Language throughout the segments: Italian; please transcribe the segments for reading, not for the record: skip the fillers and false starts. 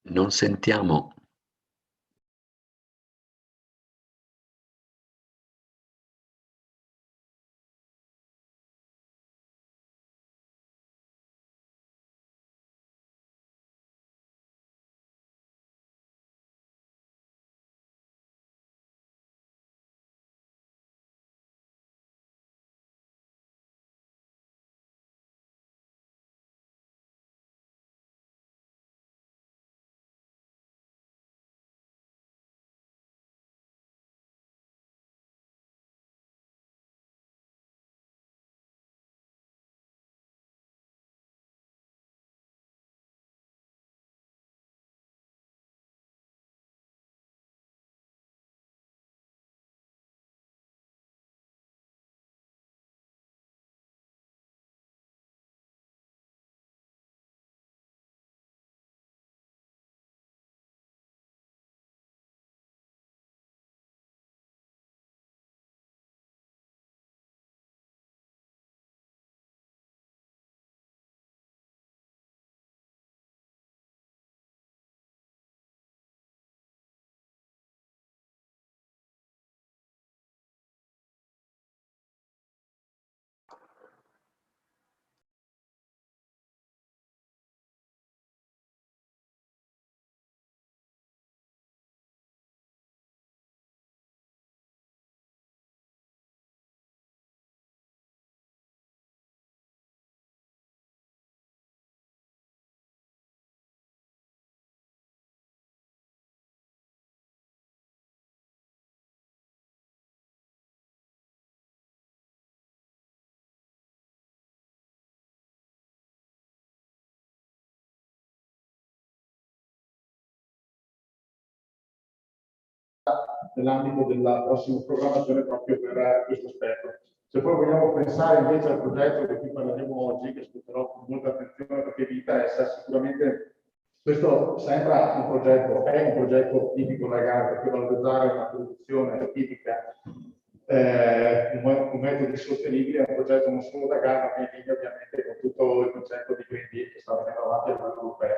Non sentiamo. Nell'ambito della prossima programmazione proprio per questo aspetto. Se poi vogliamo pensare invece al progetto di cui parleremo oggi, che ascolterò con molta attenzione perché vi interessa, sicuramente questo sembra un progetto, è un progetto tipico legale, perché valorizzare una produzione tipica con metodi sostenibili è un progetto non solo da gara, ma in linea ovviamente con tutto il concetto di Green Deal che sta venendo avanti a livello europeo.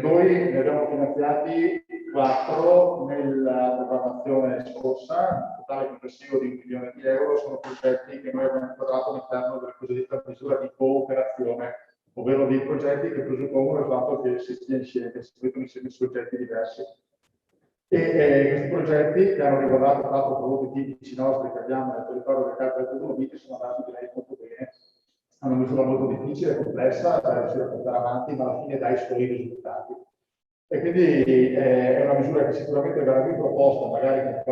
Noi ne abbiamo finanziati 4 nella programmazione scorsa, un totale complessivo di 1 milione di euro, sono progetti che noi abbiamo inquadrato all'interno della cosiddetta misura di cooperazione, ovvero dei progetti che presuppongono il fatto che si stia insieme, che si mettono insieme soggetti diversi. Questi progetti che hanno riguardato tra l'altro prodotti tipici nostri che abbiamo nel territorio del Carta del Dolomiti sono andati direi molto bene. Hanno una misura molto difficile e complessa da riuscire a portare avanti, ma alla fine dà i suoi risultati. E quindi è una misura che sicuramente verrà riproposta, magari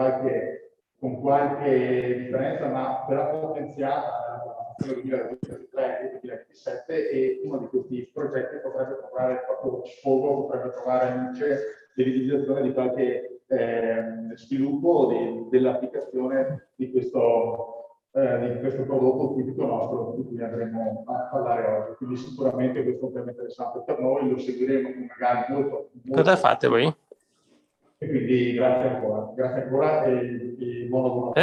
con qualche differenza, ma verrà potenziata nella programmazione 2023-2027 e uno di questi progetti potrebbe trovare proprio sfogo, potrebbe trovare luce dell'utilizzazione di qualche sviluppo dell'applicazione di questo prodotto tipico nostro di cui andremo a parlare oggi. Quindi sicuramente questo è un tema interessante per noi, lo seguiremo con magari molto. Cosa fate voi? E quindi grazie ancora e buon lavoro.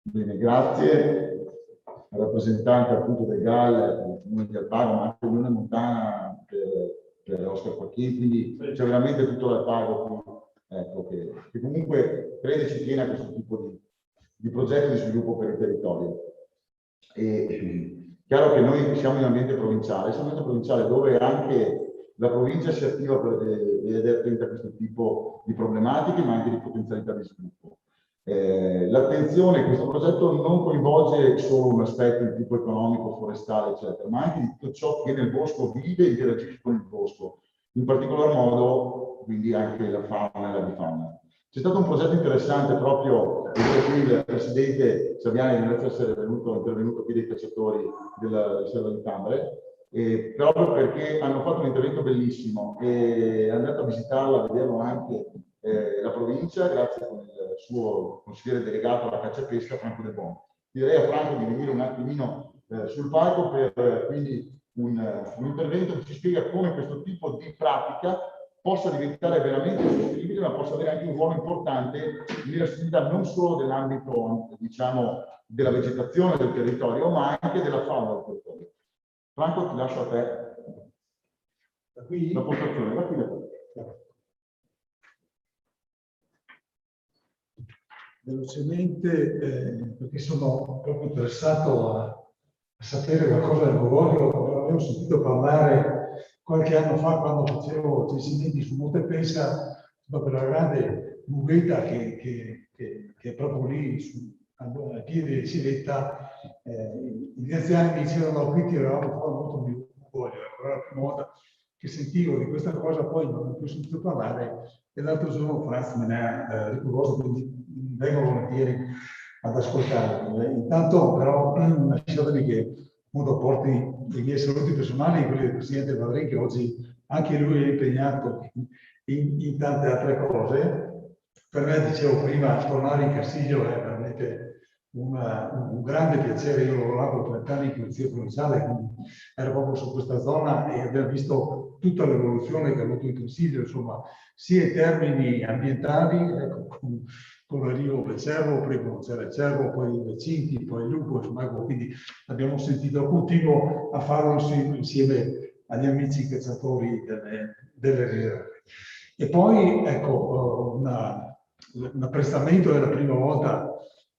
Bene, grazie al rappresentante appunto del GAL, del Comune di Alpago, ma anche dell'Unione Montana per Oscar Facchini, quindi c'è veramente tutto l'Alpago qui, ecco, che comunque crede ci tiene a questo tipo di progetto di sviluppo per il territorio. Chiaro che noi siamo in ambiente provinciale, dove anche la provincia si attiva ed è attenta a questo tipo di problematiche, ma anche di potenzialità di sviluppo. L'attenzione, questo progetto non coinvolge solo un aspetto di tipo economico, forestale, eccetera, ma anche di tutto ciò che nel bosco vive e interagisce con il bosco, in particolar modo quindi anche la fauna e la bifauna. C'è stato un progetto interessante proprio, qui il presidente Saviani ringrazio essere intervenuto qui dei cacciatori della riserva di Cambre, proprio perché hanno fatto un intervento bellissimo e è andato a visitarla, a vederlo anche la provincia, grazie con il suo consigliere delegato alla caccia e pesca, Franco De Bon. Direi a Franco di venire un attimino sul palco per quindi un intervento che ci spiega come questo tipo di pratica possa diventare veramente sostenibile, ma possa avere anche un ruolo importante nella sostenibilità non solo dell'ambito, diciamo, della vegetazione del territorio, ma anche della fauna del territorio. Franco, ti lascio a te la postazione. Da qui, da qui. Velocemente, perché sono proprio interessato a sapere qualcosa del Gogoglio. Avevo sentito parlare qualche anno fa quando facevo censimenti su Montepesa, per la grande mughetta che è proprio lì ai piedi di Civetta. Gli anziani mi dicevano: qui tiravamo fuori molto più Gogoglio. Era la prima volta che sentivo di questa cosa, poi non ho più sentito parlare, e l'altro giorno Franz me ne ha ricordato, quindi vengo volentieri ad ascoltarvi. Intanto però lasciatemi che appunto porti i miei saluti personali, quelli del Presidente Vadrì, che oggi anche lui è impegnato in tante altre cose. Per me, dicevo prima, tornare in Castiglio è veramente un grande piacere. Io ho lavorato 30 anni in Polizia Provinciale, quindi ero proprio su questa zona e abbiamo visto tutta l'evoluzione che ha avuto il Consiglio, insomma, sia in termini ambientali, ecco, con l'arrivo del cervo, prima c'era il cervo, poi i recinti, poi il lupo, insomma, quindi abbiamo sentito, continuo a farlo insieme agli amici cacciatori delle riserve. E poi, ecco, un apprezzamento è la prima volta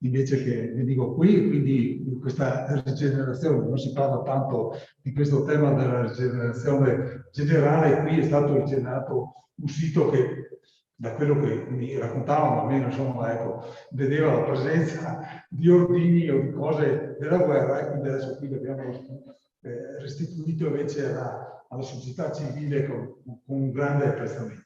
invece che vi dico qui, quindi in questa rigenerazione non si parla tanto di questo tema della rigenerazione generale. Qui è stato rigenerato un sito che, da quello che mi raccontavano, almeno insomma, ecco, vedeva la presenza di ordigni o di cose della guerra, e quindi adesso qui l'abbiamo restituito invece alla società civile con un grande apprezzamento.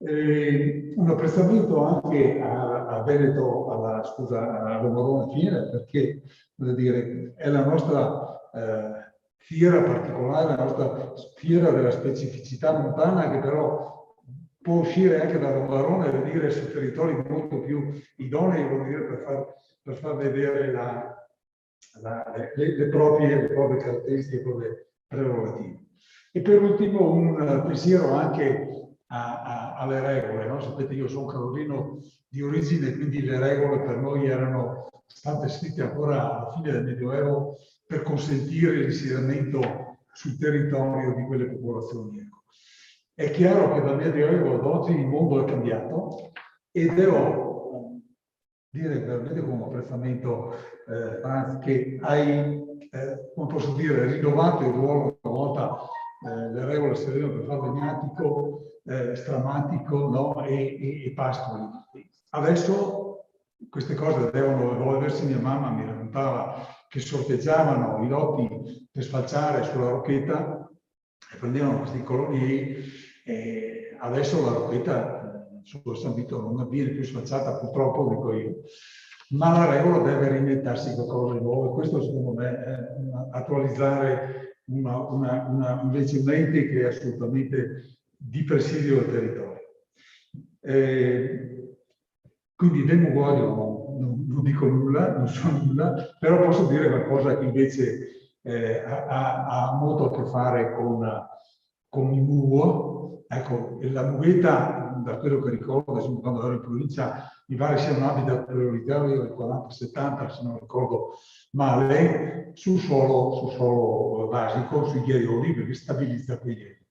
Un apprezzamento anche a Veneto, a Romorone Fiera, perché voglio dire, è la nostra fiera particolare, la nostra fiera della specificità montana, che però può uscire anche da Romarone e venire su territori molto più idonei, vuol dire, per far vedere le proprie caratteristiche, le proprie prerogative. E per ultimo un pensiero anche alle regole, no? Sapete, io sono carolino di origine, quindi le regole per noi erano state scritte ancora alla fine del Medioevo per consentire l'insediamento sul territorio di quelle popolazioni. Ecco. È chiaro che dal Medioevo ad oggi il mondo è cambiato, e devo dire veramente con apprezzamento, Franz, che hai, come posso dire, rinnovato il ruolo una volta. Le regole servivano per fare legnatico, stramatico, no? e pascoli. Adesso queste cose devono evolversi. Mia mamma mi raccontava che sorteggiavano i lotti per sfalciare sulla rocchetta e prendevano questi coloni, e adesso la rocchetta sullo San Vito non viene più sfalciata, purtroppo, dico io. Ma la regola deve reinventarsi qualcosa di nuovo, e questo secondo me è attualizzare invece un ente che è assolutamente di presidio del territorio. Quindi del Mugoglio non dico nulla, non so nulla, però posso dire qualcosa che invece ha molto a che fare con il Mugo. Ecco, la mughetta, da quello che ricordo, adesso quando ero in provincia, mi pare sia un habitat prioritario del 40-70, se non ricordo male, sul suolo basico, sui ghiaioli, perché stabilizza quei ghiaioli.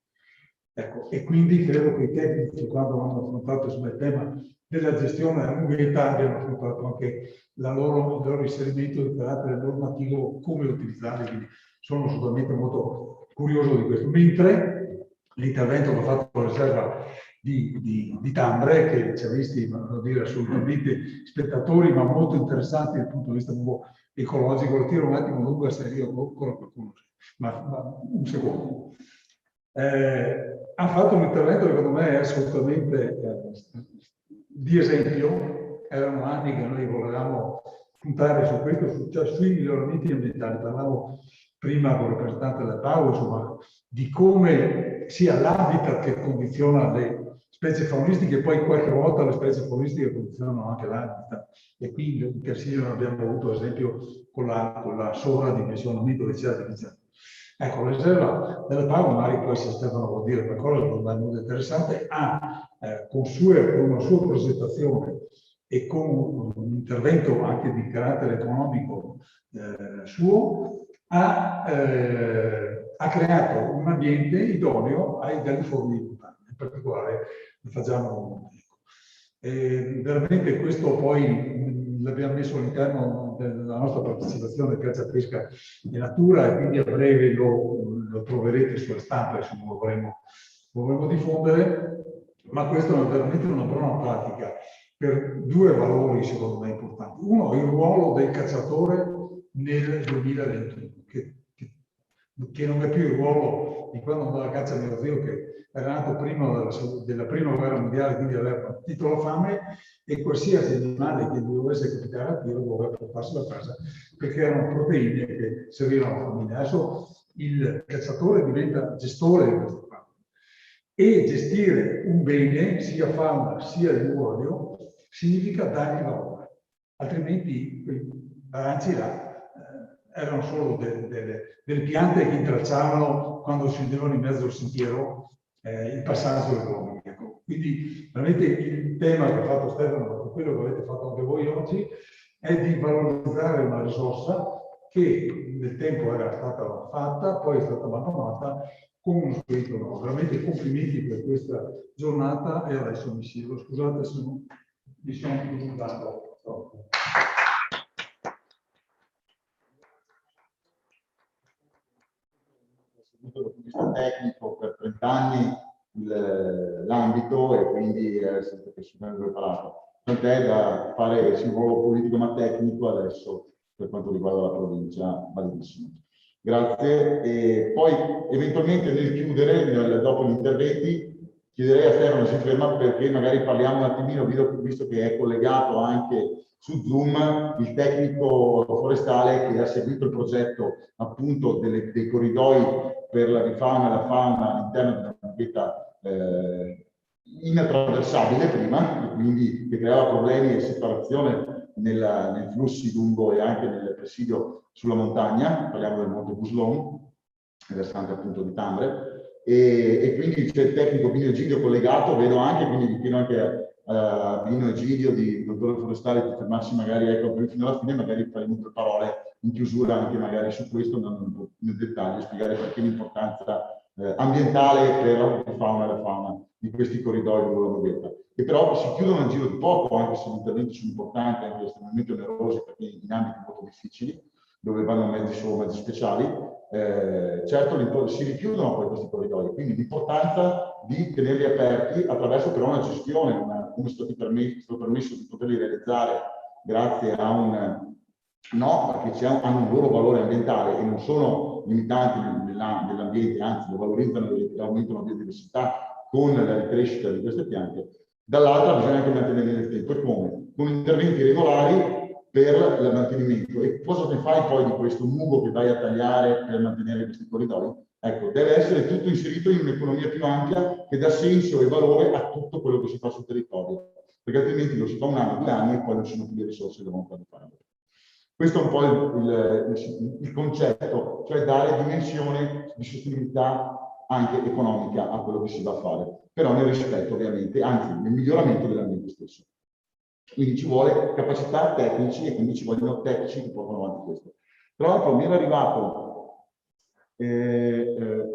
Ecco, e quindi credo che i tecnici, quando hanno affrontato il tema della gestione della mughetta, abbiano affrontato anche il loro inserimento di carattere normativo, come utilizzarli. Quindi sono assolutamente molto curioso di questo. Mentre l'intervento che ho fatto alla riserva di Tambre, che ci ha visti, devo dire, assolutamente spettatori, ma molto interessanti dal punto di vista ecologico. Lo tiro un attimo lungo, se io ancora qualcuno, ma un secondo. Ha fatto un intervento che secondo me è assolutamente di esempio. Erano anni che noi volevamo puntare su questo, cioè sui miglioramenti ambientali. Parlavo prima con il rappresentante del PAU, insomma, di come sia l'habitat che condiziona le specie faunistiche, e poi qualche volta le specie faunistiche condizionano anche l'habitat. E qui in Castiglio abbiamo avuto, ad esempio, con la sovradimensionamento dei cervi. Ecco, la riserva della Pago, magari poi se Stefano vuol dire qualcosa, non è molto interessante, con una sua progettazione e con un intervento anche di carattere economico suo, ha creato un ambiente idoneo ai galliformi montani, in particolare il fagiano. Veramente questo poi l'abbiamo messo all'interno della nostra partecipazione a Caccia Pesca e Natura, e quindi a breve lo troverete sulla stampa, se lo vorremmo diffondere, ma questa è veramente una buona pratica per due valori secondo me importanti. Uno, il ruolo del cacciatore nel 2021, che non è più il ruolo di quando andava a caccia mio zio, che era nato prima della prima guerra mondiale, quindi aveva titolo fame, e qualsiasi animale che gli dovesse capitare a tiro doveva portarselo a casa, perché erano proteine che servivano alla famiglia. Adesso il cacciatore diventa gestore di queste faune, e gestire un bene, sia fauna sia l'uovo, significa dargli valore, altrimenti quei aranci là erano solo delle piante che intralciavano quando scendevano in mezzo al sentiero il passaggio degli uomini. Ecco. Quindi veramente il tema che ha fatto Stefano, quello che avete fatto anche voi oggi, è di valorizzare una risorsa che nel tempo era stata fatta, poi è stata abbandonata con uno spirito nuovo. Veramente complimenti per questa giornata, e adesso mi siedo. Scusate se non mi sono dilungato troppo. Dal punto di vista tecnico per 30 anni l'ambito, e quindi siete personalmente preparato. Tant'è da fare sul ruolo politico ma tecnico adesso per quanto riguarda la provincia, validissimo. Grazie. E poi eventualmente nel chiudere, dopo gli interventi, chiederei a Stefano se si ferma, perché magari parliamo un attimino, visto che è collegato anche su Zoom, il tecnico forestale che ha seguito il progetto appunto dei corridoi per la rifauna e la fauna all'interno di una banchetta inattraversabile prima, e quindi che creava problemi e separazione nei flussi lungo e anche nel presidio sulla montagna. Parliamo del Monte Buslon, versante appunto di Tambre, e quindi c'è il tecnico Pino Egidio collegato. Vedo anche, quindi vi chiedo anche a Pino Egidio, di dottore forestale, di fermarsi magari fino alla fine, magari faremo 2 parole in chiusura anche magari su questo, andando nel dettaglio, spiegare perché l'importanza ambientale per la fauna e la fauna di questi corridoi lungo la Moghetta, che però si chiudono nel giro di poco, anche se gli interventi sono importanti, anche estremamente onerosi, perché in ambiti molto difficili, dove vanno solo mezzi speciali. Certo si richiudono poi questi corridoi, quindi l'importanza di tenerli aperti attraverso però una gestione, come è stato permesso di poterli realizzare grazie a perché hanno un loro valore ambientale e non sono limitanti nell'ambiente, anzi lo valorizzano e aumentano la biodiversità con la ricrescita di queste piante. Dall'altra bisogna anche mantenerli nel tempo. E come? Con interventi regolari per il mantenimento. E cosa ne fai poi di questo mugo che vai a tagliare per mantenere questi corridoi? Ecco, deve essere tutto inserito in un'economia più ampia che dà senso e valore a tutto quello che si fa sul territorio, perché altrimenti lo si fa 1 anno, 2 anni e poi non ci sono più le risorse che devono fare. Questo è un po' il concetto, cioè dare dimensione di sostenibilità anche economica a quello che si va a fare, però nel rispetto ovviamente, anzi nel miglioramento dell'ambiente stesso. Quindi ci vuole capacità tecnici, e quindi ci vogliono tecnici che portano avanti questo. Tra l'altro mi era arrivato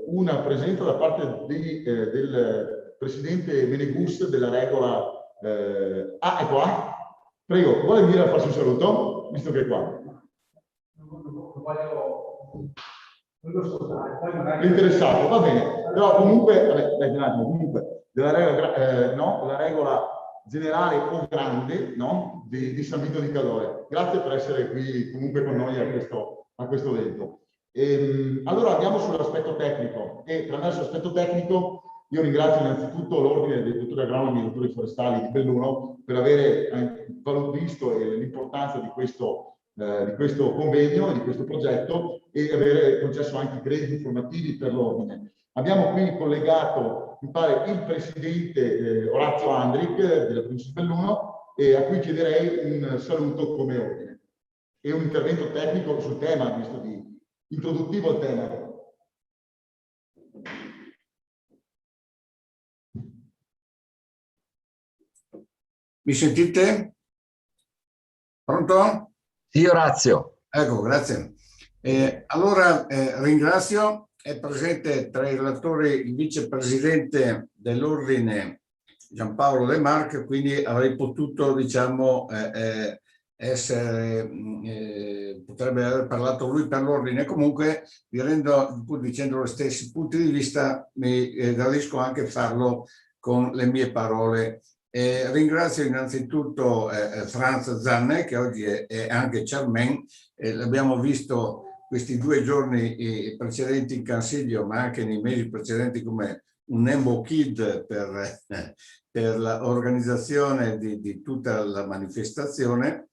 una presenza da parte del presidente Menegus della regola. È qua? Prego, vuole venire a farsi un saluto, visto che è qua? L'interessato, va bene. Però comunque, della la regola generale o grande, no? di San Vito di Cadore. Grazie per essere qui comunque con noi a questo evento. Allora andiamo sull'aspetto tecnico, e per andare sull'aspetto tecnico io ringrazio innanzitutto l'ordine dei dottori agronomi e dottori forestali di Belluno per avere visto l'importanza di questo convegno, di questo progetto, e avere concesso anche i crediti formativi per l'ordine. Abbiamo qui collegato, mi pare, il presidente Orazio Andric della provincia di Belluno, e a cui chiederei un saluto come ordine e un intervento tecnico sul tema, visto di introduttivo al tema. Mi sentite? Pronto? Sì, Orazio. Ecco, grazie. Allora ringrazio, è presente tra i relatori il vicepresidente dell'ordine Giampaolo De Marc, quindi avrei potuto, diciamo, potrebbe aver parlato lui per l'ordine. Comunque, pur dicendo gli stessi punti di vista, mi gradisco anche farlo con le mie parole. Ringrazio innanzitutto Franz Zanne, che oggi è anche chairman. L'abbiamo visto questi 2 giorni precedenti in Consiglio, ma anche nei mesi precedenti come un Nembo Kid per l'organizzazione di tutta la manifestazione.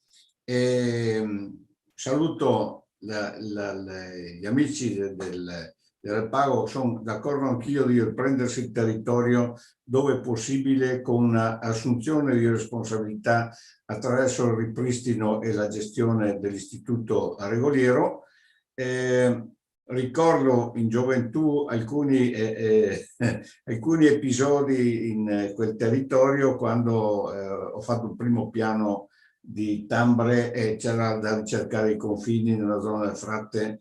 Saluto gli amici del Pago, sono d'accordo anch'io di riprendersi il territorio dove è possibile, con un'assunzione di responsabilità attraverso il ripristino e la gestione dell'istituto regoliero. Ricordo in gioventù alcuni episodi in quel territorio, quando ho fatto il primo piano di Tambre e c'era da ricercare i confini nella zona del Fratte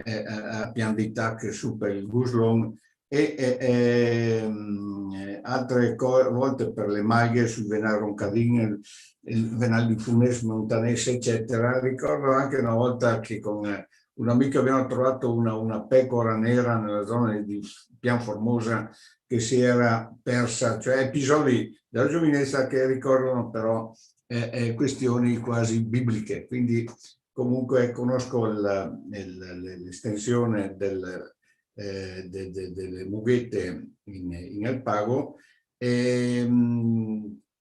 a Pian di Tac su per il Guslon e altre volte per le maghe sul Venal Roncadin, il Venal di Funes Montanese, eccetera. Ricordo anche una volta che con un amico abbiamo trovato una pecora nera nella zona di Pian Formosa che si era persa, cioè episodi della giovinezza che ricordano però questioni quasi bibliche. Quindi comunque conosco l'estensione delle mughette in Alpago.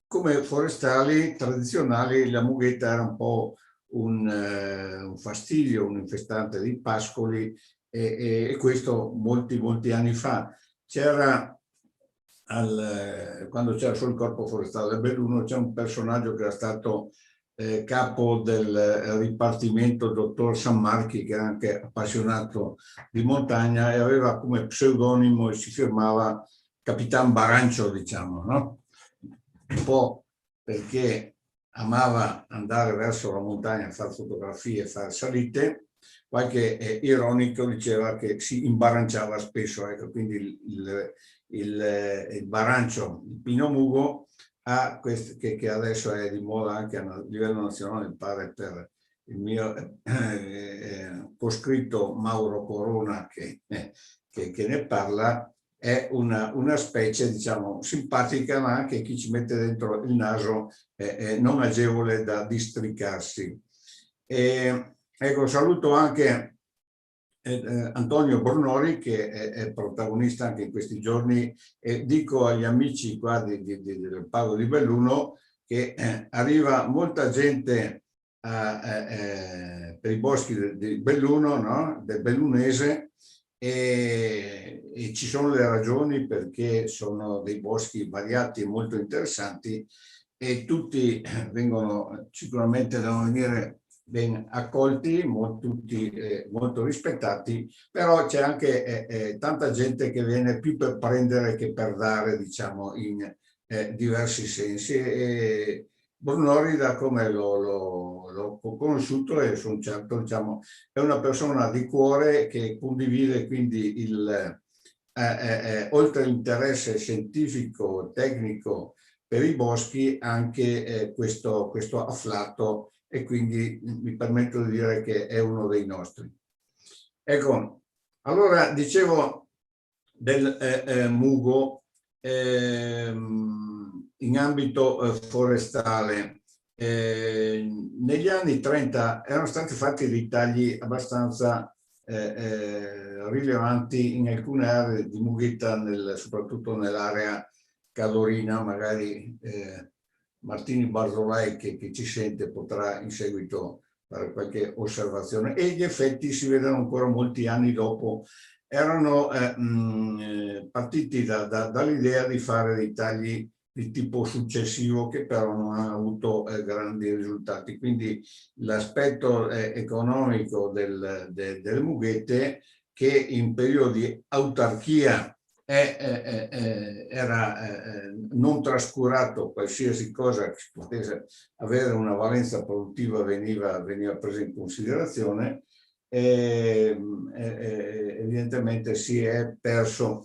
Come forestali tradizionali la mughetta era un po' un fastidio, un infestante di pascoli e questo molti anni fa. C'era quando c'era solo il corpo forestale del Belluno, c'è un personaggio che era stato capo del ripartimento, dottor Sammarchi, che era anche appassionato di montagna e aveva come pseudonimo e si firmava Capitan Barancio, diciamo, no? Un po' perché amava andare verso la montagna a fare fotografie, fare salite. Qualche ironico diceva che si imbaranciava spesso, ecco, quindi il barancio, il pino mugo, che adesso è di moda anche a livello nazionale, mi pare, per il mio coscritto Mauro Corona che ne parla. È una specie, diciamo, simpatica, ma anche chi ci mette dentro il naso non agevole da districarsi. Ecco, saluto anche Antonio Bornori, che è protagonista anche in questi giorni, e dico agli amici qua del Pago di Belluno che arriva molta gente per i boschi di Belluno, no? Del Bellunese, e ci sono le ragioni, perché sono dei boschi variati e molto interessanti e tutti vengono sicuramente, devono venire ben accolti, tutti molto rispettati, però c'è anche tanta gente che viene più per prendere che per dare, diciamo, in diversi sensi. E Brunori, da come l'ho conosciuto e sono certo, diciamo, è una persona di cuore che condivide quindi oltre all'interesse scientifico, tecnico per i boschi, anche questo afflato, e quindi mi permetto di dire che è uno dei nostri. Ecco, allora dicevo del mugo in ambito forestale. Negli anni 30 erano stati fatti dei tagli abbastanza rilevanti in alcune aree di mughetta, soprattutto nell'area cadorina. Magari Martini Barzolai che ci sente potrà in seguito fare qualche osservazione, e gli effetti si vedono ancora molti anni dopo. Erano partiti dall'idea di fare dei tagli di tipo successivo che però non hanno avuto grandi risultati. Quindi l'aspetto economico delle mughette, che in periodo di autarchia era non trascurato, qualsiasi cosa che potesse avere una valenza produttiva veniva presa in considerazione, e evidentemente si è perso.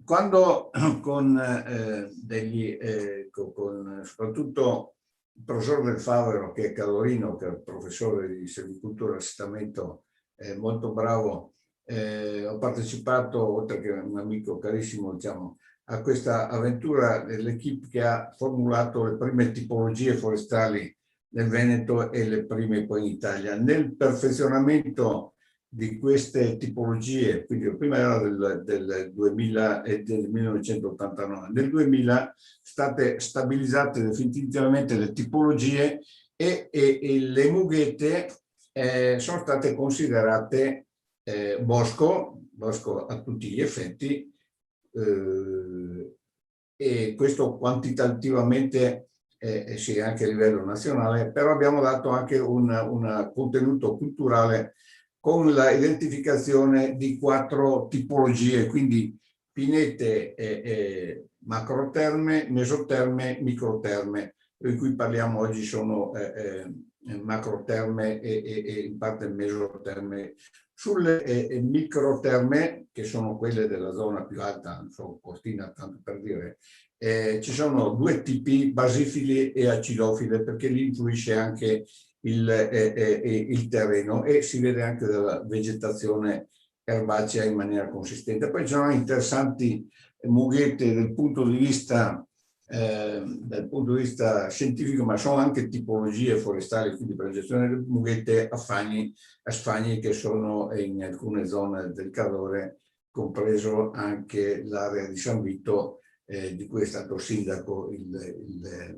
Quando con soprattutto il professor Del Favero, che è Calorino, che è il professore di silvicoltura e assestamento, molto bravo, ho partecipato, oltre che un amico carissimo, diciamo, a questa avventura dell'equipe che ha formulato le prime tipologie forestali nel Veneto e le prime poi in Italia. Nel perfezionamento di queste tipologie, quindi prima era del 2000 e del 1989, nel 2000 state stabilizzate definitivamente le tipologie e le mughete sono state considerate bosco a tutti gli effetti, e questo quantitativamente sì, anche a livello nazionale, però abbiamo dato anche un contenuto culturale con l'identificazione di 4 tipologie, quindi pinete, macroterme, mesoterme, microterme, di cui parliamo oggi sono macroterme e in parte mesoterme. Sulle microterme, che sono quelle della zona più alta, non so, Cortina, tanto per dire, ci sono 2 tipi, basifili e acidofile, perché lì influisce anche il terreno e si vede anche della vegetazione erbacea in maniera consistente. Poi ci sono interessanti mughette dal punto di vista scientifico, ma sono anche tipologie forestali, quindi per la gestione delle mughette a sfagni che sono in alcune zone del Cadore, compreso anche l'area di San Vito, di cui è stato sindaco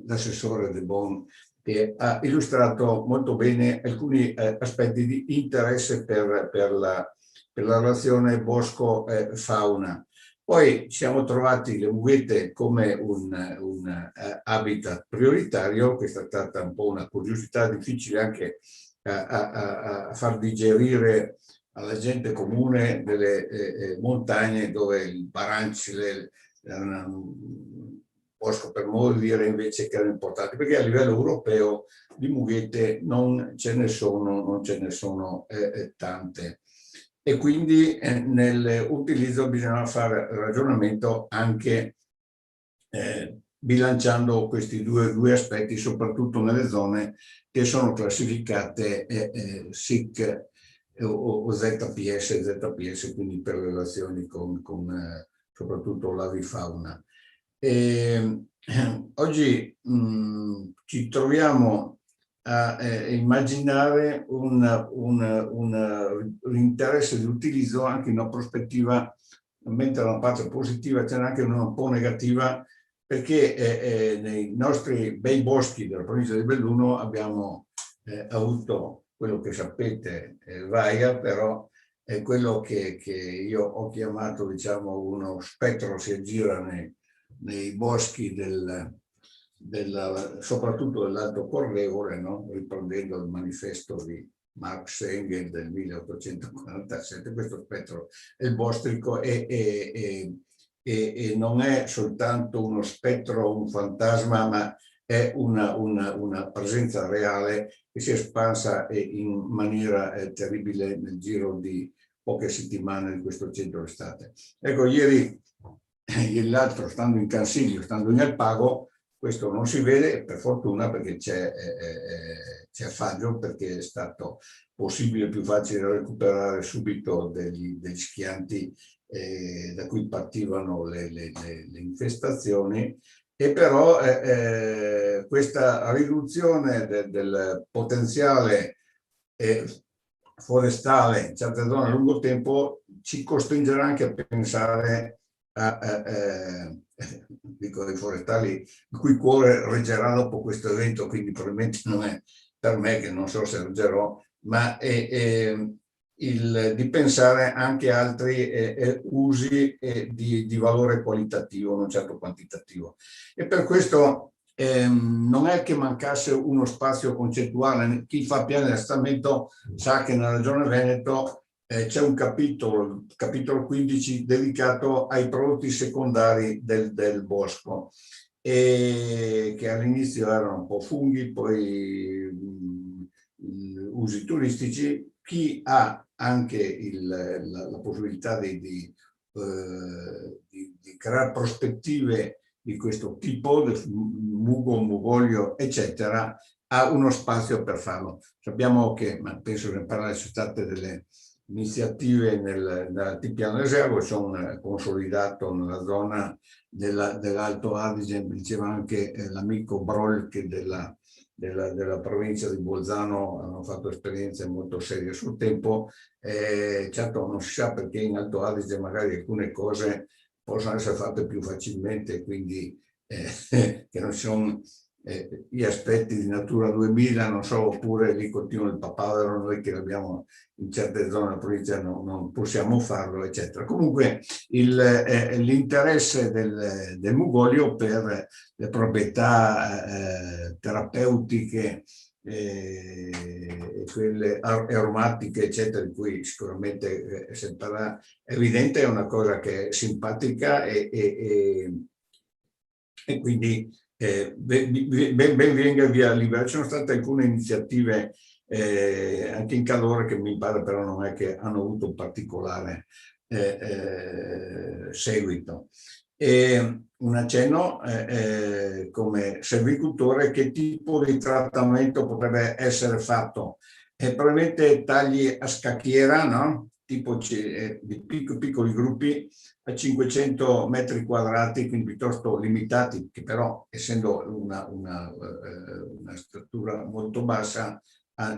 l'assessore De Bon, che ha illustrato molto bene alcuni aspetti di interesse per la relazione bosco-fauna. Poi ci siamo trovati le mughette come un habitat prioritario. Questa è stata un po' una curiosità difficile anche a far digerire alla gente comune delle montagne, dove il Baranci un bosco per morire invece che erano importanti, perché a livello europeo di mughette non ce ne sono tante. E quindi nell'utilizzo bisogna fare ragionamento anche bilanciando questi due aspetti, soprattutto nelle zone che sono classificate SIC o ZPS, quindi per le relazioni con soprattutto l'avifauna. Oggi ci troviamo a immaginare un interesse di utilizzo anche in una prospettiva, mentre da una parte positiva c'è anche una un po' negativa, perché nei nostri bei boschi della provincia di Belluno abbiamo avuto quello che sapete Vaiga, però è quello che io ho chiamato, diciamo, uno spettro si aggira nei boschi soprattutto dell'Alto Correvole, no? Riprendendo il manifesto di Marx Engels del 1847. Questo spettro è il bostrico e non è soltanto uno spettro, un fantasma, ma è una presenza reale che si è espansa in maniera terribile nel giro di poche settimane di questo centro estate. Ecco, ieri l'altro, stando in Cansiglio, stando in Alpago, questo non si vede, per fortuna, perché c'è Fagio, perché è stato possibile, più facile recuperare subito degli schianti da cui partivano le infestazioni, e però questa riduzione del potenziale forestale in certe zone a lungo tempo ci costringerà anche a pensare dico i forestali, il cui cuore reggerà dopo questo evento, quindi probabilmente non è per me, che non so se reggerò, ma di pensare anche a altri usi di valore qualitativo, non certo quantitativo. E per questo non è che mancasse uno spazio concettuale. Chi fa piani di assestamento sa che nella Regione Veneto c'è un capitolo 15, dedicato ai prodotti secondari del bosco, e che all'inizio erano un po' funghi, poi usi turistici. Chi ha anche la possibilità di creare prospettive di questo tipo, del mugo, mugoglio, eccetera, ha uno spazio per farlo. Sappiamo che, ma penso che per le state delle iniziative nell'altipiano reservo, sono consolidato nella zona dell'Alto Adige, diceva anche l'amico Broll che della provincia di Bolzano hanno fatto esperienze molto serie sul tempo. Certo non si sa perché in Alto Adige magari alcune cose possono essere fatte più facilmente, quindi che non sono gli aspetti di Natura 2000, non so, oppure lì continua il papavero, noi che l'abbiamo in certe zone della provincia non possiamo farlo, eccetera. Comunque l'interesse del mugoglio per le proprietà terapeutiche, quelle aromatiche, eccetera, di cui sicuramente si parla, è evidente, è una cosa che è simpatica e quindi ben venga via libera. Ci sono state alcune iniziative anche in Cadore che mi pare però non è che hanno avuto un particolare seguito. E un accenno come servicoltore, che tipo di trattamento potrebbe essere fatto? Probabilmente tagli a scacchiera, no? Tipo di piccoli gruppi a 500 metri quadrati, quindi piuttosto limitati, che però, essendo una struttura molto bassa,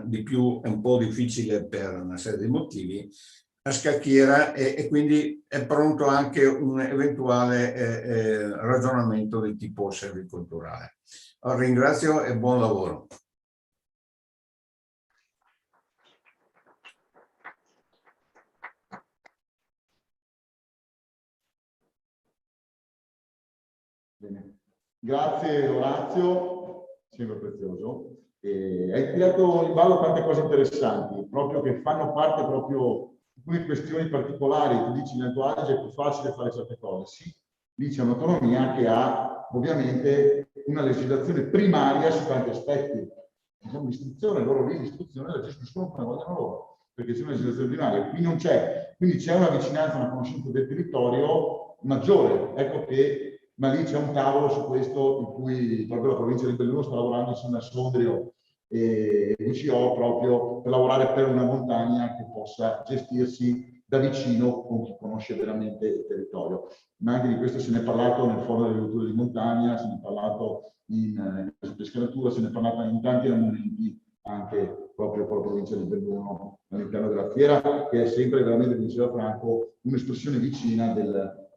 di più è un po' difficile per una serie di motivi, a scacchiera, e quindi è pronto anche un eventuale ragionamento di tipo servicolturale. Allora, ringrazio e buon lavoro. Bene. Grazie Orazio, sempre prezioso. Hai tirato in ballo tante cose interessanti, proprio che fanno parte proprio di alcune questioni particolari. Tu dici in Alto Adige è più facile fare certe cose. Sì, lì c'è un'autonomia che ha ovviamente una legislazione primaria su tanti aspetti. Diciamo, l'istruzione, loro lì l'istruzione la gestiscono come vogliono loro, perché c'è una legislazione primaria, qui non c'è. Quindi c'è una vicinanza, una conoscenza del territorio maggiore. Ecco che ma lì c'è un tavolo su questo in cui proprio la provincia di Belluno sta lavorando insieme a Sondrio e UCO proprio per lavorare per una montagna che possa gestirsi da vicino con chi conosce veramente il territorio. Ma anche di questo se ne è parlato nel Forum delle Culture di Montagna, se ne è parlato in Pesca-Natura, se ne è parlato in tanti momenti anche proprio con la provincia di Belluno all'interno della fiera, che è sempre veramente, come diceva Franco, un'espressione vicina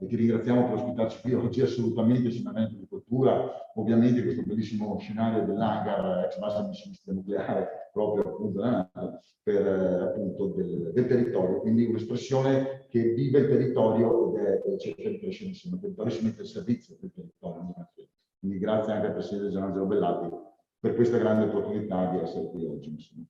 e ti ringraziamo per ospitarci qui oggi assolutamente sul momento di cultura, ovviamente questo bellissimo scenario dell'hangar ex base di missile nucleare proprio appunto per appunto del territorio, quindi un'espressione che vive il territorio e cerca di crescere insieme al territorio, si mette al servizio del territorio. Quindi grazie anche al Presidente Gianangelo Bellati per questa grande opportunità di essere qui oggi. Insomma.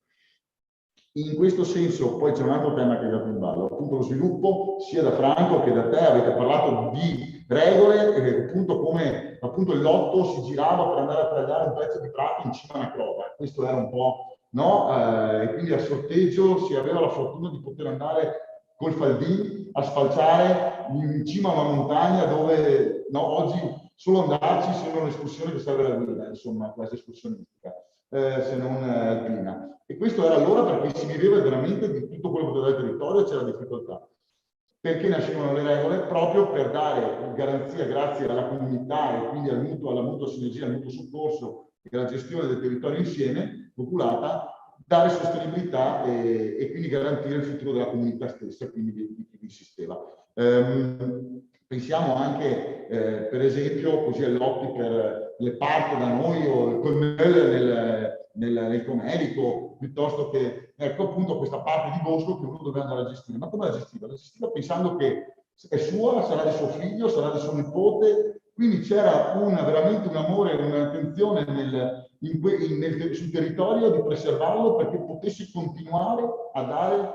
In questo senso poi c'è un altro tema che è dato in ballo, appunto lo sviluppo, sia da Franco che da te avete parlato di regole, e appunto come appunto il lotto si girava per andare a tagliare un pezzo di prato in cima a una prova. Questo era un po', no? E quindi a sorteggio si aveva la fortuna di poter andare col faldin a sfalciare in cima a una montagna dove oggi solo andarci sembra un'escursione che serve alla guida, insomma, questa escursionistica, se non alpina. E questo era allora perché si viveva veramente di tutto quello che poteva il territorio e c'era difficoltà. Perché nascevano le regole? Proprio per dare garanzia, grazie alla comunità e quindi alla mutua sinergia, al mutuo soccorso e alla gestione del territorio insieme, popolata, dare sostenibilità e quindi garantire il futuro della comunità stessa, quindi di chi vi insisteva. Pensiamo anche, per esempio, così all'occhio per le parti da noi o il colmel nel Comerico, piuttosto che, ecco appunto questa parte di bosco che uno doveva andare a gestire. Ma come la gestiva? La gestiva pensando che è sua, sarà di suo figlio, sarà di suo nipote, quindi c'era veramente un amore, un'attenzione sul territorio di preservarlo perché potesse continuare a dare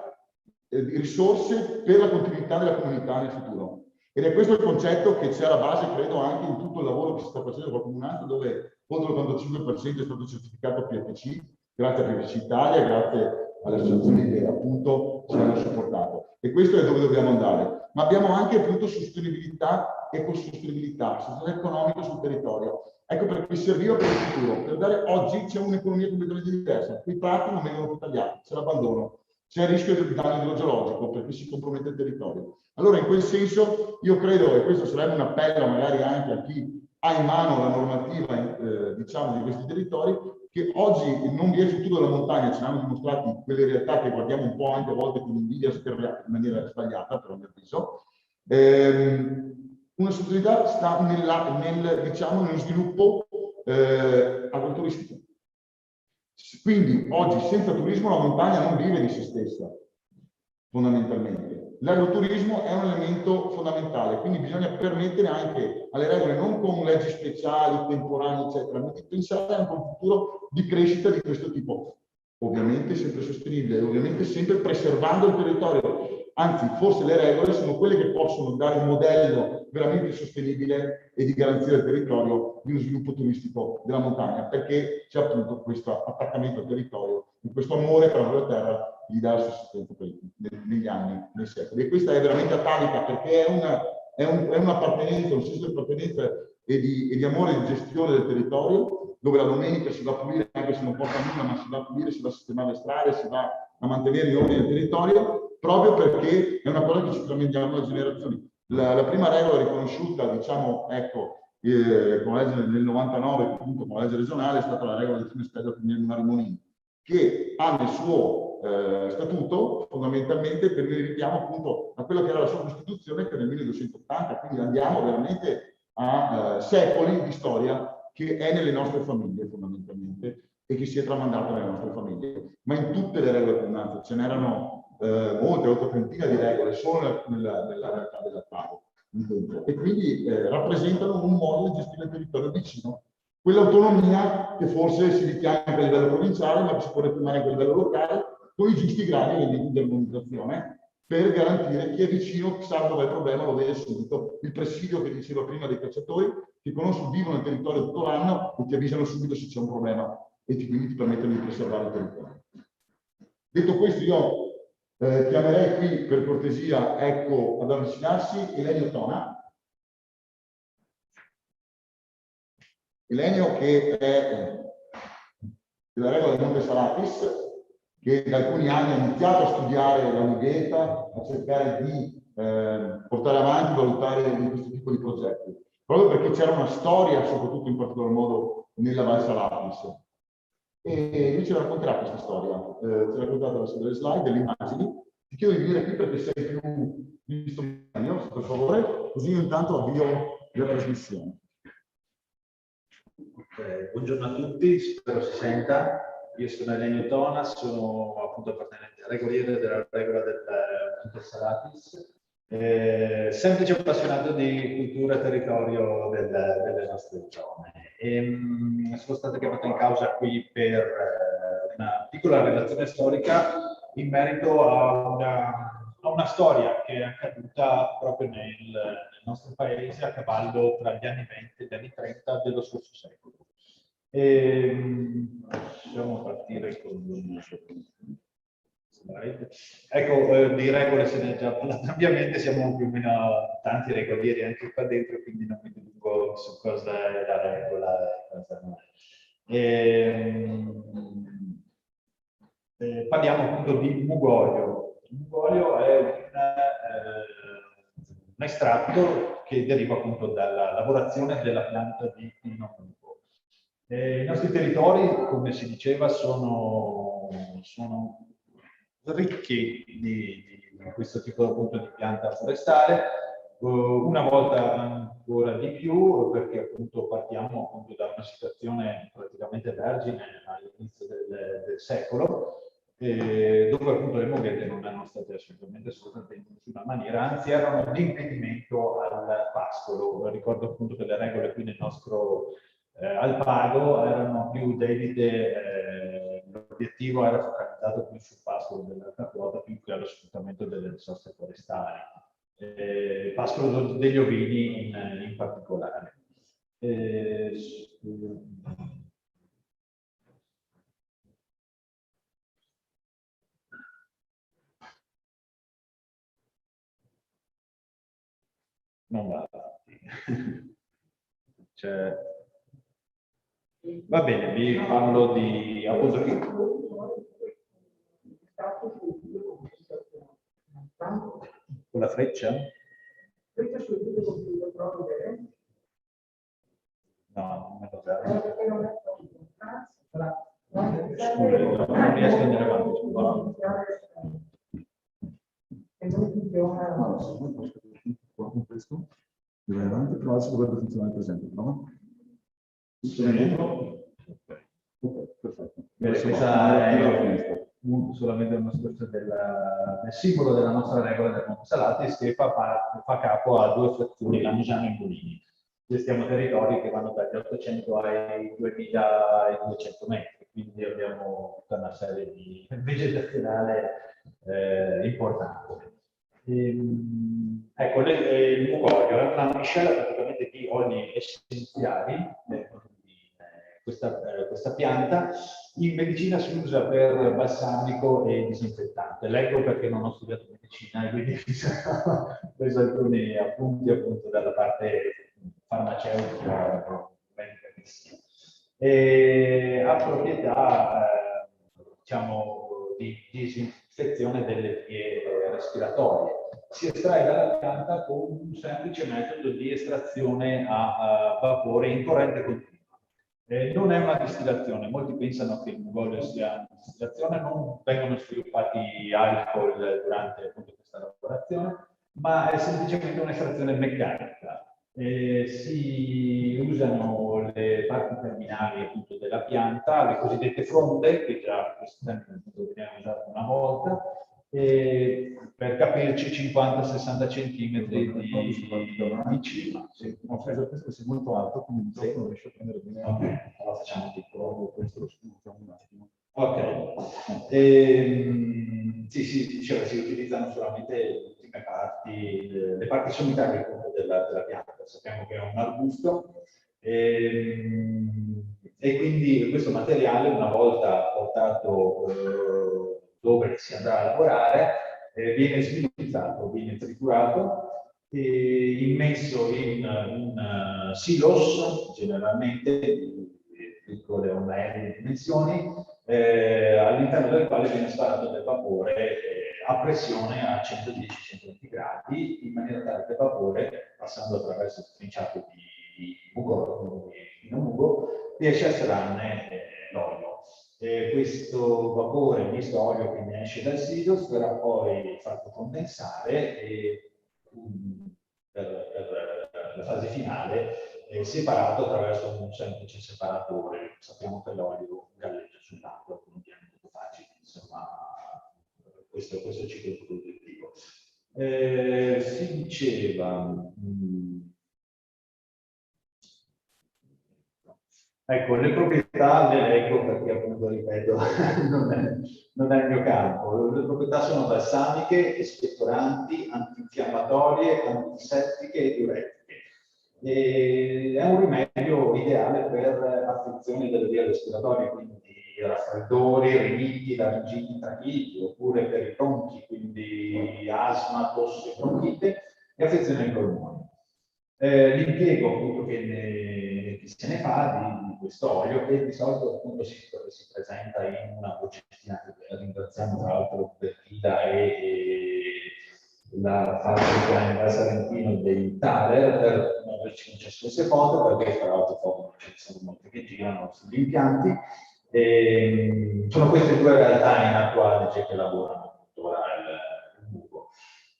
risorse per la continuità della comunità nel futuro. Ed è questo il concetto che c'è alla base, credo, anche in tutto il lavoro che si sta facendo con la comunanza, dove oltre l'85% è stato certificato PFC, grazie a PFC Italia, grazie alle associazioni che appunto ci hanno supportato. E questo è dove dobbiamo andare. Ma abbiamo anche appunto sostenibilità, ecosostenibilità, sostenibilità economica sul territorio. Ecco perché serviva per il futuro. Per dare oggi c'è un'economia completamente diversa. Quei prati non vengono più tagliati, c'è l'abbandono. C'è il rischio di danno idrogeologico perché si compromette il territorio. Allora, in quel senso, io credo, e questo sarebbe un appello magari anche a chi ha in mano la normativa diciamo, di questi territori, che oggi non vi è futuro della montagna, ce l'hanno dimostrati quelle realtà che guardiamo un po' anche a volte con invidia in maniera sbagliata, per mio avviso. Una sostenibilità sta diciamo, nello sviluppo agroturistico. Quindi oggi senza turismo la montagna non vive di se stessa, fondamentalmente. L'agroturismo è un elemento fondamentale, quindi bisogna permettere anche alle regole, non con leggi speciali, temporanee, eccetera, ma di pensare anche a un futuro di crescita di questo tipo. Ovviamente sempre sostenibile, ovviamente sempre preservando il territorio. Anzi, forse le regole sono quelle che possono dare un modello veramente sostenibile e di garanzia del territorio di uno sviluppo turistico della montagna, perché c'è appunto questo attaccamento al territorio, questo amore per la terra gli dà la sussistenza negli anni, nei secoli. E questa è veramente atavica perché è un'appartenenza, un senso di appartenenza e di amore e di gestione del territorio, dove la domenica si va a pulire, anche se non porta nulla, ma si va a pulire, si va a sistemare le strade, si va a mantenere in ordine il territorio, proprio perché è una cosa che ci tramandiamo da generazioni. La prima regola riconosciuta, diciamo, ecco, con la legge del 99, appunto con la legge regionale, è stata la regola del fine spesa del Mario Monini, che ha nel suo statuto fondamentalmente per il richiamo appunto a quella che era la sua Costituzione, che è nel 1280, quindi andiamo veramente a secoli di storia che è nelle nostre famiglie fondamentalmente e che si è tramandata nelle nostre famiglie. Ma in tutte le regole comunanze ce n'erano molte, oltre trentina di regole solo nella realtà dell'Alpado. E quindi rappresentano un modo di gestire il territorio vicino. Quell'autonomia che forse si richiama anche a livello provinciale, ma che si può richiamare anche a livello locale, con i giusti gradi di armonizzazione, per garantire chi è vicino, sa dove è il problema, lo vede subito. Il presidio che diceva prima dei cacciatori, che vivono nel territorio tutto l'anno e ti avvisano subito se c'è un problema e quindi ti permettono di preservare il territorio. Detto questo, io chiamerei qui per cortesia, ecco, ad avvicinarsi Elenio Tona. Elenio che è della regola del Monte Salatis, che da alcuni anni ha iniziato a studiare la Nubieta, a cercare di portare avanti, valutare questo tipo di progetti, proprio perché c'era una storia, soprattutto in particolar modo nella Val Salatis. E lui ci racconterà questa storia, ci ha raccontato delle slide, delle immagini. Ti chiedo di venire qui perché sei più visto meglio, per favore, così io intanto avvio la trasmissione. Buongiorno a tutti, spero si senta. Io sono Elenio Tona, sono appunto appartenente regoliere della regola del Monte Salatis, semplice appassionato di cultura e territorio delle nostre zone. Sono stato chiamato in causa qui per una piccola relazione storica in merito a una storia che è accaduta proprio nel nostro paese a cavallo tra gli anni 20 e gli anni 30 dello scorso secolo. Possiamo partire con un slide. Ecco, di regole se ne è già parlato ampiamente, siamo più o meno tanti regolieri anche qua dentro, quindi non mi dilungo su cosa è la regola e cosa non è. Parliamo appunto di Mugoglio. Il Mugoglio è un estratto che deriva appunto dalla lavorazione della pianta di pino nugo. I nostri territori, come si diceva, sono ricchi di questo tipo appunto di pianta forestale, una volta ancora di più perché appunto partiamo appunto da una situazione praticamente vergine all'inizio del secolo, dove appunto le moghette non erano state assolutamente sfruttate in nessuna maniera, anzi erano di impedimento al pascolo. Ricordo appunto che le regole qui nel nostro Alpago erano più dedite, l'obiettivo era focalizzare dato più sul pascolo dell'alta quota più che allo sfruttamento delle risorse forestali, pascolo degli ovini in particolare. Non va avanti. Cioè, va bene, vi parlo di appunto con la freccia? No, non me lo non riesco ad andare avanti. Questo deve andare avanti, però adesso dovrebbe funzionare il presente, prova. Ok, perfetto. Bene, questa è solamente uno scorcio del simbolo della nostra regola del Monte Salatis, che fa capo a due frazioni, Lamigiano e Molini. Gestiamo territori che vanno dagli 800 ai 2200 metri, quindi abbiamo tutta una serie di vegetazionale importante. Ecco, il mucoio è una miscela praticamente di oli essenziali. Questa pianta in medicina si usa per balsamico e disinfettante. Leggo perché non ho studiato medicina e quindi ho preso alcuni appunti appunto dalla parte farmaceutica medicalistica. Ha proprietà diciamo di disinfezione delle vie respiratorie. Si estrae dalla pianta con un semplice metodo di estrazione a vapore in corrente continua. Non è una distillazione, molti pensano che il mugoio sia una distillazione, non vengono sviluppati alcol durante appunto questa lavorazione, ma è semplicemente un'estrazione meccanica. Si usano le parti terminali appunto della pianta, le cosiddette fronde, che già questo termine viene usato una volta, per capirci 50-60 centimetri di cima. Sì, no, questo è molto alto, quindi non riesco a prendere bene. Ok, allora facciamo piccolo. Questo lo sfruttiamo un attimo. Ok. Sì, diceva, si utilizzano solamente le ultime parti, le parti sommitali della pianta. Sappiamo che è un arbusto e quindi questo materiale, una volta portato dove si andrà a lavorare, viene sviluppato, viene triturato e immesso in silos, generalmente piccole o medie dimensioni, all'interno del quale viene sparato del vapore a pressione a 110-120 gradi, in maniera tale che il vapore, passando attraverso il trinciato di mugo, riesce a estrarne l'olio. Questo vapore misto olio che ne esce dal silos verrà poi fatto condensare e per la fase finale separato attraverso un semplice separatore. Sappiamo che l'olio galleggia sull'acqua, non è molto facile, insomma, questo ciclo produttivo. Si diceva, ecco, le proprietà le leggo perché appunto, ripeto, non è il mio campo. Le proprietà sono balsamiche, espettoranti, antinfiammatorie, antisettiche e diuretiche. È un rimedio ideale per affezioni delle vie respiratorie, quindi raffreddori, riniti, laringiti, trachiti, oppure per i bronchi, quindi asma, tosse, bronchite e affezioni ai polmoni. L'impiego appunto che se ne fa di questo olio, che di solito appunto si presenta in una bottigliettina, che ringraziamo tra l'altro Bertida e la fabbrica in Val Salentino dei Thaler per non averci concesso queste foto, perché tra l'altro foto ce ne sono molte che girano sugli impianti. Sono queste due realtà in Alto che lavorano tuttora il buco.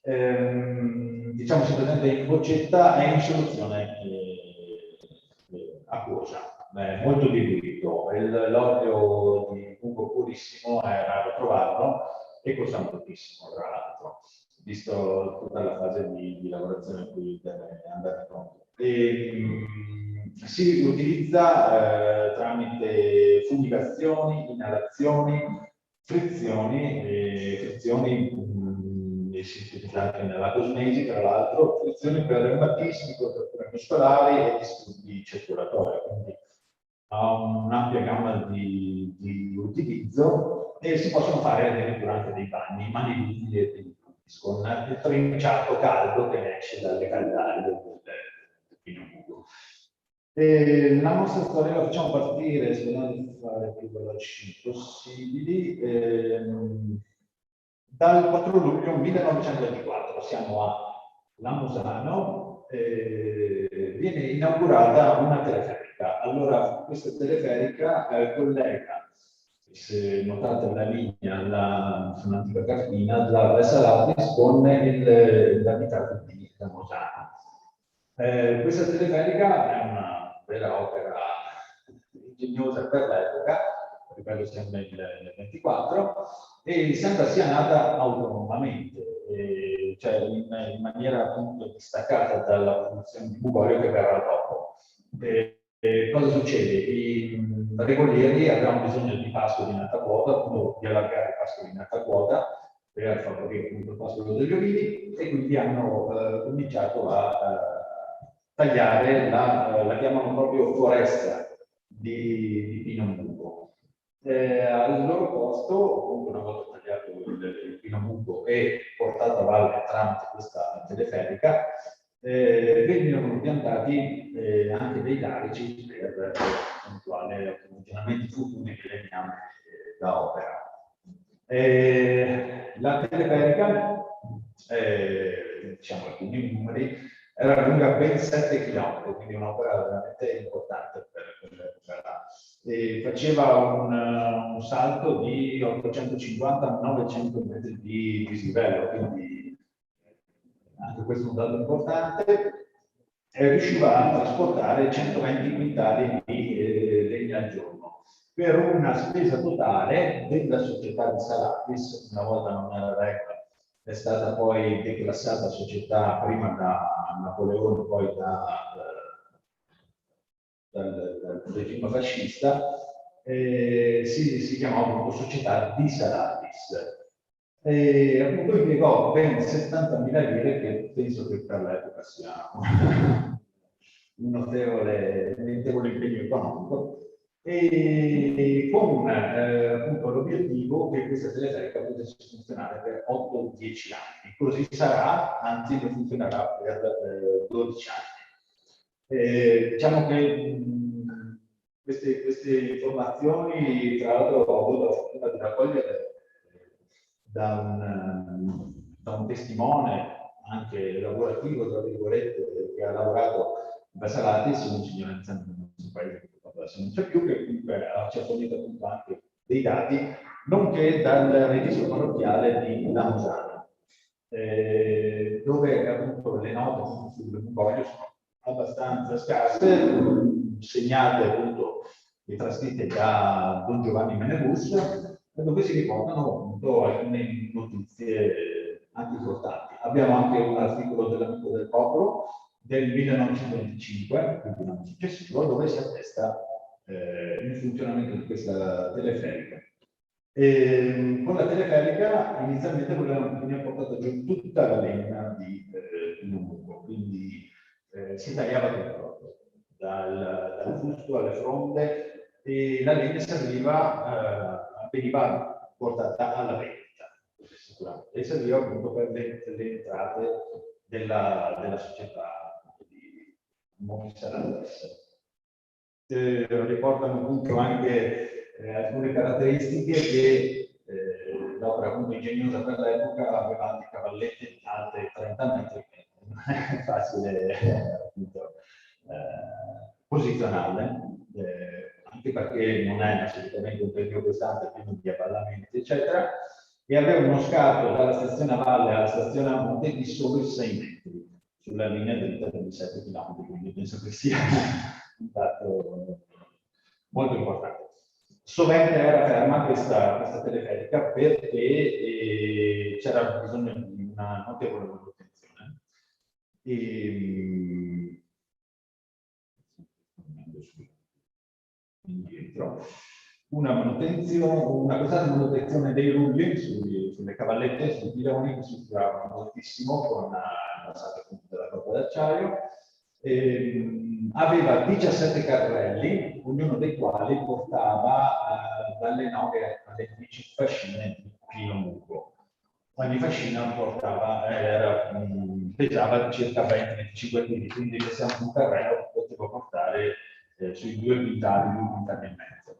Diciamo si presenta in boccetta, è in soluzione acquosa, molto diluito. L'olio di buco purissimo è raro trovarlo e costa moltissimo, tra l'altro, visto tutta la fase di lavorazione a cui deve andare pronto. Si utilizza tramite fumigazioni, inalazioni, sintetizzate nella cosmesi, tra l'altro, frizioni per reumatismi, contratture muscolari e disturbi circolatori. Quindi ha un'ampia gamma di utilizzo e si possono fare addirittura anche dei bagni manuali e dei con il trinciato caldo che esce dalle caldaie del pino mugo. La nostra storia la facciamo partire, sperando di fare più veloci possibili, dal 4 luglio 1924. Siamo a Lamosano, viene inaugurata una teleferica. Allora, questa teleferica collega, se notate la linea sull'antica cartina, la Salatis con l'abitato di Lamosano. Questa teleferica è una vera opera ingegnosa per l'epoca, ripeto sempre nel 24, e sembra sia nata autonomamente, cioè in maniera appunto distaccata dalla produzione di Bugorio che verrà dopo. Cosa succede? I regolieri avevano bisogno di pascoli in alta quota, appunto di allargare i pascoli in alta quota per favorire appunto il pascolo degli ovini, e quindi hanno cominciato a tagliare, la chiamano proprio foresta di pino mugo. Al loro posto, appunto, una volta tagliato il pino mugo e portato a valle tramite questa teleferica, venivano piantati anche dei larici per eventuali approvvigionamenti futuri di legname da opera. La teleferica, diciamo alcuni numeri, era lunga ben 7 km, quindi un'opera veramente importante per l'epoca. Faceva un salto di 850-900 metri di dislivello, quindi anche questo è un dato importante. Riusciva a trasportare 120 quintali di legna al giorno, per una spesa totale della società di Salatis, una volta non era regola, è stata poi declassata società prima da Napoleone, poi dal regime fascista, si chiamava appunto società di Salatis. Appunto impiegò ben 70.000 lire, che penso che per l'epoca sia un notevole impegno economico, e con appunto l'obiettivo che questa teleferica potesse funzionare per 8-10 anni. Così sarà, anzi ne funzionerà per 12 anni. Diciamo che queste informazioni, tra l'altro, ho avuto la fortuna di raccogliere da un testimone anche lavorativo, tra virgolette, che ha lavorato a Salatis, un signore anziano del nostro paese che adesso non c'è più, che comunque ci ha fornito appunto anche dei dati, nonché dal registro parrocchiale di Lamosano, dove appunto le note sul Bugorio sono abbastanza scarse, segnate appunto e trascritte da Don Giovanni Menebus, dove si riportano appunto alcune notizie anche importanti. Abbiamo anche un articolo dell'Amico del Popolo del 1925, quindi un anno successivo, dove si attesta il funzionamento di questa teleferica. Con la teleferica inizialmente veniva portata giù tutta la legna di pino mugo, quindi si tagliava tutto, dal fusto alle fronde, e la legna veniva portata alla vendita, sicuramente, e serviva appunto per le entrate della società di Monti Salatis. Riportano appunto anche alcune caratteristiche che l'opera appunto ingegnosa per l'epoca aveva di cavallette alte 30 metri, che non è facile appunto posizionarle, anche perché non è assolutamente un tempio costante, pieno di avvallamenti, eccetera, e aveva uno scatto dalla stazione a valle alla stazione a monte di solo 6 metri, sulla linea dritta di 7 km, quindi penso che sia un dato molto importante. Sovente era ferma questa teleferica perché c'era bisogno di una notevole manutenzione. Indietro. una costante manutenzione dei rulli sulle cavallette, sui piloni che si usiravano moltissimo con la passata della cotta d'acciaio. Aveva 17 carrelli, ognuno dei quali portava dalle 9 alle 10 fascine di pino mugo. Ogni fascina pesava circa 20-25 kg, quindi se un carrello poteva portare sui 2 quintali, 2 quintali e mezzo.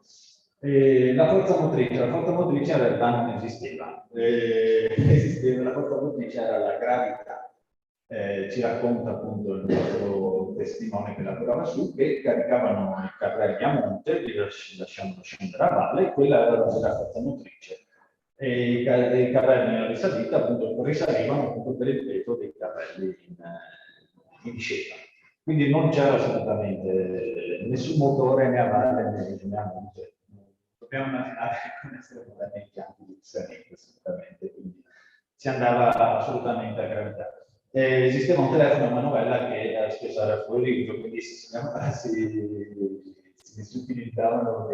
La forza motrice in realtà non esisteva. La forza motrice era la gravità. Ci racconta appunto il nostro testimone che lavorava su, che caricavano i carrelli a monte, li lasciavano scendere a valle, e quella era la forza motrice. E i carrelli nella risalita appunto risalivano appunto per il peso dei carrelli in discesa. Quindi non c'era assolutamente nessun motore né a valle né a monte. Dobbiamo immaginare come essere moderni impianti di risalita, assolutamente, quindi si andava assolutamente a gravità. Esisteva un telefono a manovella che spesso era fuori uso, quindi si utilizzavano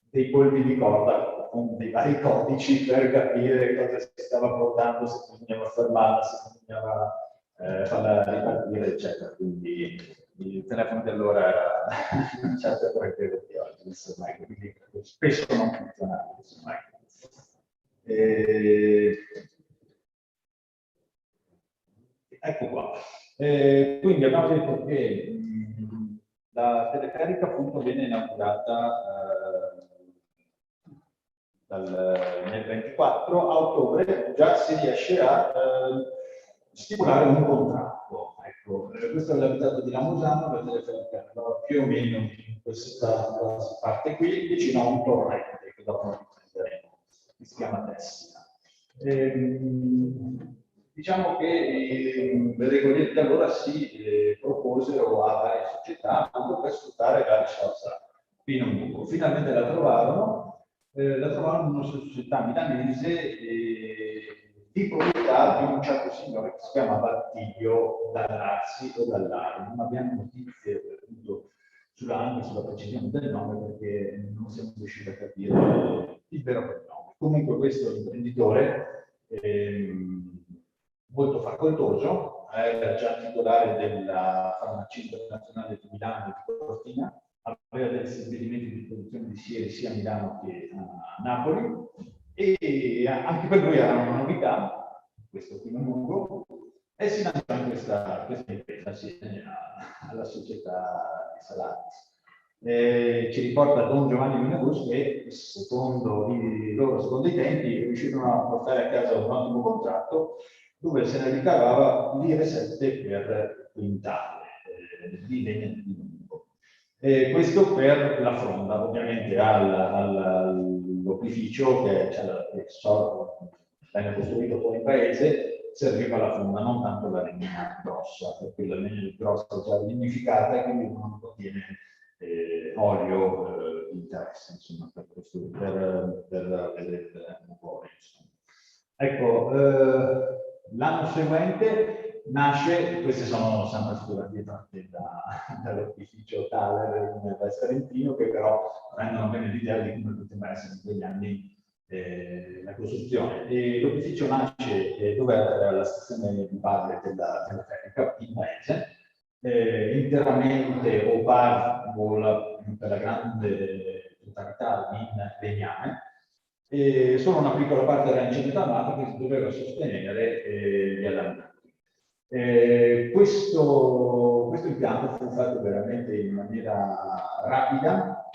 dei colpi di corda con dei vari codici per capire cosa si stava portando, se bisognava fermarla, se bisognava farla ripartire, eccetera. Quindi il telefono di allora era una certa tranquillità di oggi, quindi spesso non funzionava. Ecco qua. Quindi abbiamo detto che la telecarica appunto viene inaugurata nel 24, a ottobre già si riesce a stipulare un contratto. Ecco, questo è l'abitato di Lamosano, la telecarica più o meno in questa parte qui, vicino a un torrente che dopo riprenderemo, che si chiama Tessina. Diciamo che le Regoletti allora si proposero a varie società per sfruttare la risorsa pino mugo. Finalmente la trovarono una società milanese di proprietà di un certo signore che si chiamava Attilio Dall'Arsi o Dall'Ari. Non abbiamo notizie sulla precisione del nome perché non siamo riusciti a capire il vero cognome. Comunque questo imprenditore molto facoltoso, era già titolare della Farmacia Internazionale di Milano e di Cortina, aveva dei stabilimenti di produzione di sieri sia a Milano che a Napoli, e anche per lui era una novità, questo pino mugo, e si lanciò in questa impresa assieme alla società di Salatis. Ci riporta Don Giovanni Menegus che secondo i tempi riuscirono a portare a casa un ottimo contratto dove se ne ricavava lire 7 per quintale di legna di pino mugo. Questo per la fronda, ovviamente all'opificio che venne costruito poi in paese, serviva la fronda, non tanto la legna grossa, perché la legna grossa è già lignificata e quindi non contiene olio di interesse, insomma, per avere il mugore. Ecco, l'anno seguente nasce, queste sono sempre fotografie tratte dall'opificio Thaler in Val Salentino, che però rendono bene l'idea di come poteva essere in quegli anni la costruzione. L'opificio nasce dove era la stazione di base della teleferica in paese, interamente o per la grande totalità in legname. Solo una piccola parte era in cemento armato che doveva sostenere gli allargamenti. Questo impianto fu fatto veramente in maniera rapida,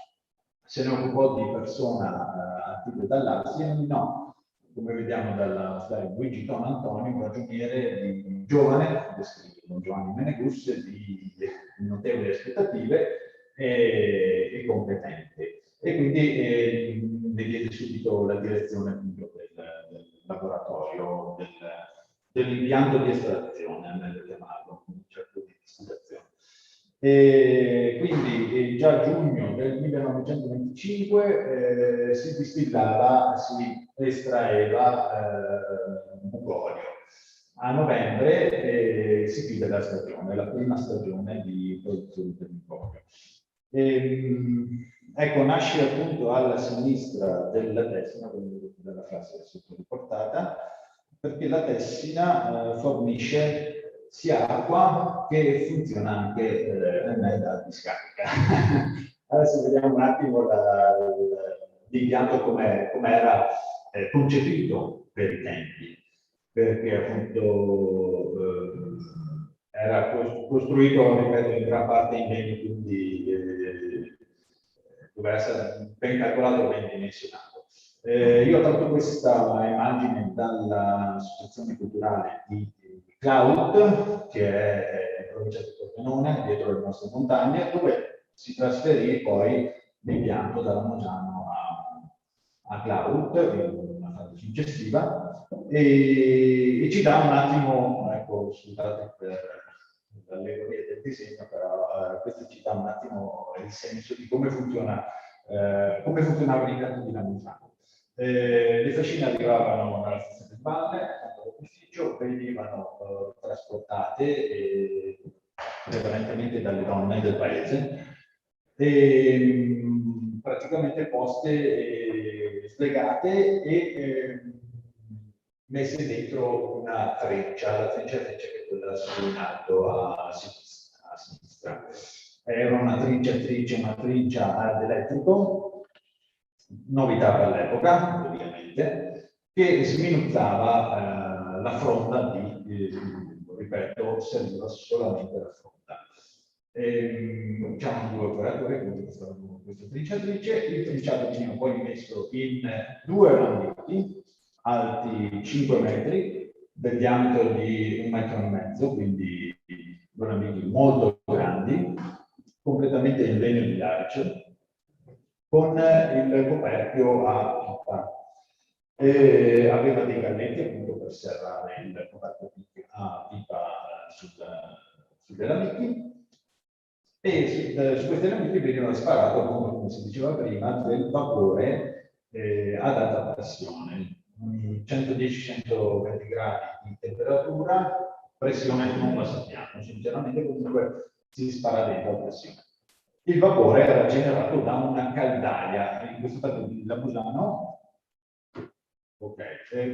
se ne occupò di persona Attilio Dall'Arsi e nominò, come vediamo dalla slide, Luigi Don Antonio, un ragioniere giovane, descritto Don Giovanni Menegus, di notevoli aspettative e competente. E quindi ne diede subito la direzione appunto del laboratorio, dell'impianto di estrazione, nel chiamarlo, con un certo di distillazione. Quindi già a giugno del 1925 si distillava, si estraeva mugorio. A novembre si chiude la stagione, la prima stagione di produzione del mugorio. Ecco, nasce appunto alla sinistra della Tessina, quindi della frase sotto riportata, perché la Tessina fornisce sia acqua che funziona anche da discarica. Adesso vediamo un attimo l'impianto come era concepito per i tempi, perché appunto era costruito, ripeto, in gran parte in legno, quindi doveva essere ben calcolato, ben dimensionato. Io ho tratto questa immagine dall'associazione culturale di Cloud, che è in provincia di Pordenone, dietro le nostre montagne, dove si trasferì poi l'impianto da Lamojano a Cloud, in una fase successiva, e ci dà un attimo, ecco, scusate per l'allegoria del disegno, però questo ci dà un attimo il senso di come funzionava l'impianto di Lamojano. Le fascine arrivavano dalla stazione del Valle, all'ufficio, venivano trasportate prevalentemente dalle donne del paese e praticamente poste slegate e messe dentro una treccia, la treccia che è quella su in alto a sinistra. Era una treccia ad elettrico, novità per l'epoca, ovviamente, che sminuzzava la fronda ripeto, serviva solamente la fronda. Diciamo 2 operatori, quindi questa trinciatrice. Il trinciato veniva poi messo in 2 alambichi alti 5 metri, del diametro di 1,5 metri, quindi 2 alambichi molto grandi, completamente in legno di larice, con il coperchio a pipa. Aveva dei galletti appunto per serrare il coperchio a pipa sugli alambichi, e su questi alambichi venivano sparato, appunto, come si diceva prima, del vapore ad alta pressione, 110-120 gradi di temperatura, pressione non la sappiamo, sinceramente, comunque si spara dentro a pressione. Il vapore era generato da una caldaia, in questo caso di Lamojano. Ok,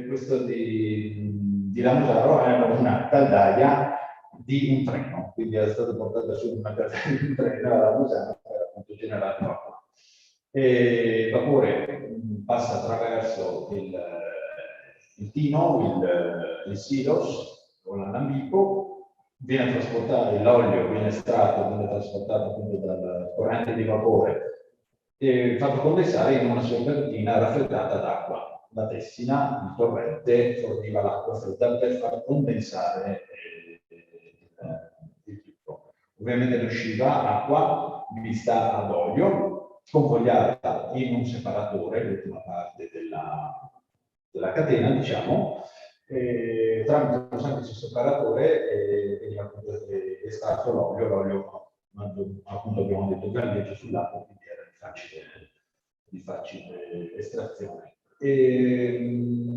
questo di Lamojano era una caldaia di un treno, quindi era stata portata su una caldaia di un treno a Lamojano per appunto generare acqua. Il vapore passa attraverso il tino, il silos o l'alambico, viene trasportato, l'olio viene estratto, viene trasportato appunto dal corrente di vapore e fatto condensare in una serpentina raffreddata d'acqua. La Tessina, il torrente, forniva l'acqua fredda per far condensare il tutto. Ovviamente ne usciva acqua mista ad olio, convogliata in un separatore, l'ultima parte della catena, diciamo. Tramite un semplice separatore veniva estratto l'olio appunto abbiamo detto galleggia sull'acqua, quindi era di facile estrazione.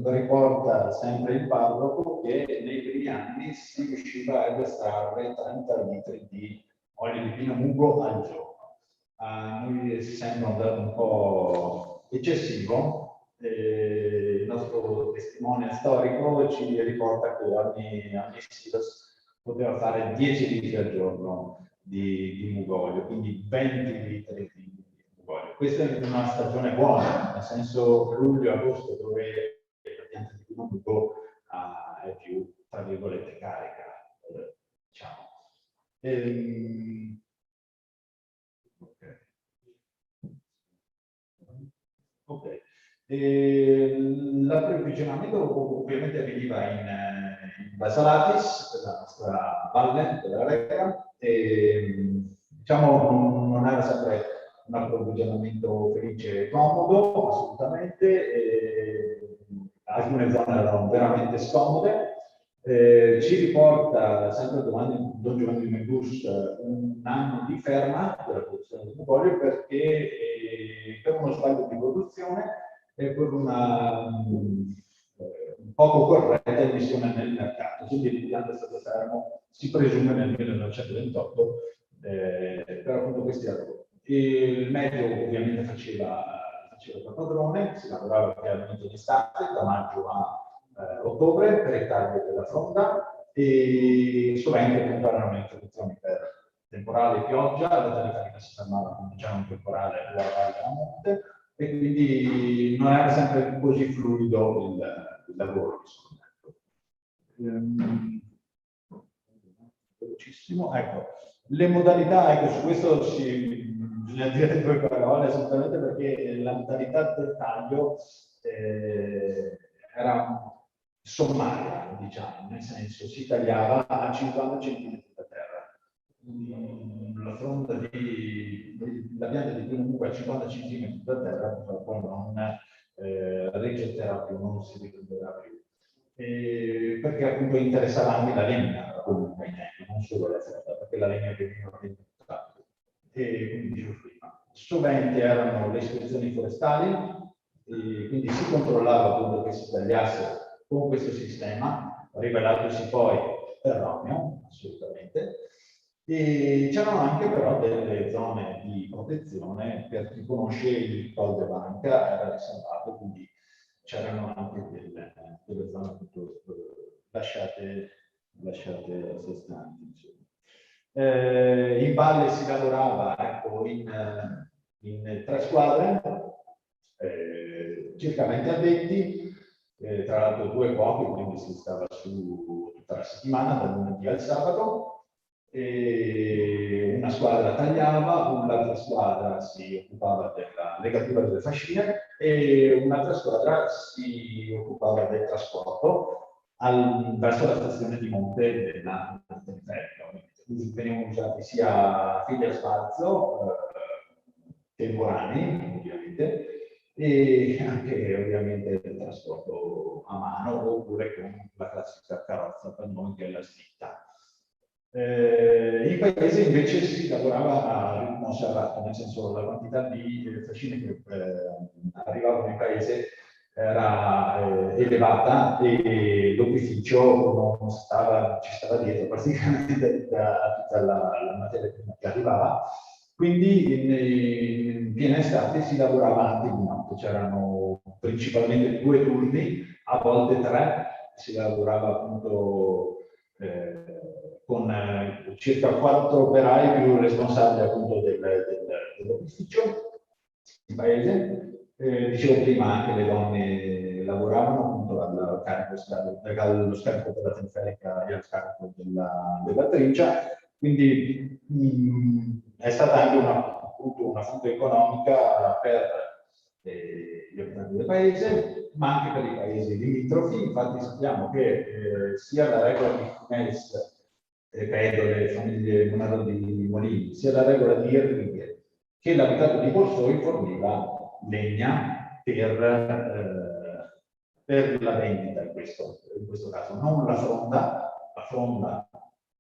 Riporta sempre il parroco che nei primi anni si riusciva ad estrarre 30 litri di olio di pino mugo al giorno. A noi sembra un dato un po' eccessivo. Il nostro testimone storico ci riporta che ogni silos poteva fare 10 litri al giorno di mugoglio, quindi 20 litri di mugoglio. Questa è una stagione buona, nel senso luglio-agosto, dove la pianta di pino mugo è più, tra virgolette, carica, diciamo. Ok. L'approvvigionamento ovviamente avveniva in Basalatis, la nostra valle della Rega, e diciamo non era sempre un approvvigionamento felice e comodo, assolutamente, alcune zone erano veramente scomode. Ci riporta sempre Don Giovanni Medus un anno di ferma della produzione di mugoglio perché per uno sbaglio di produzione e per una poco corretta emissione nel mercato. Quindi l'impianto è stato fermo, si presume nel 1928, per appunto questi errori. Il medio ovviamente faceva da padrone, si lavorava chiaramente in estate, da maggio a ottobre, per i tagli della fronda, e sovente erano le interruzioni per temporale e pioggia, la tarifa si fermava quando c'era un temporale o a valle a monte, e quindi non era sempre così fluido il lavoro. Velocissimo, ecco. Le modalità, ecco, su questo bisogna dire due parole, assolutamente, perché la modalità del taglio era sommaria, diciamo, nel senso si tagliava a 50 cm da terra. La fronda la pianta di primo buco a 50 cm da terra poi non rigetterà più, non si riprenderà più. Perché appunto interessava anche la legna, comunque, non solo la fronda, perché la legna veniva venduta. E quindi dicevo prima, sovente erano le ispezioni forestali, e quindi si controllava appunto che si tagliasse con questo sistema, rivelatosi poi erroneo, assolutamente. E c'erano anche però delle zone di protezione, per chi conosce il Col de Banca era riservato, quindi c'erano anche delle zone appunto lasciate a sé stanti. In valle si lavorava, ecco, in 3 squadre, circa 20 addetti, tra l'altro 2 pochi, quindi si stava su tutta la settimana, dal lunedì al sabato. Una squadra tagliava, un'altra squadra si occupava della legatura delle fascine e un'altra squadra si occupava del trasporto verso la stazione di monte della teleferica. Venivano usati sia fili a sbalzo, temporanei ovviamente, e anche ovviamente il trasporto a mano oppure con la classica carrozza per noi che è la slitta. In paese invece si lavorava a ritmo serrato, nel senso la quantità di fascine che arrivavano in paese era elevata e l'opificio ci stava dietro praticamente a tutta la materia prima che arrivava. Quindi in piena estate si lavorava anche di notte, c'erano principalmente 2 turni, a volte 3, si lavorava appunto con circa 4 operai più responsabili appunto dell'opificio in paese. Dicevo prima, anche le donne lavoravano appunto allo scarico della teleferica e al scarico della trincia, quindi è stata anche una fonte economica per gli abitanti del paese, ma anche per i paesi limitrofi. Infatti sappiamo che sia la regola di Funes, credo le famiglie Monaro di Molini, sia la regola di Errighe che l'abitato di Borsoi forniva legna per la vendita in questo caso, non la fronda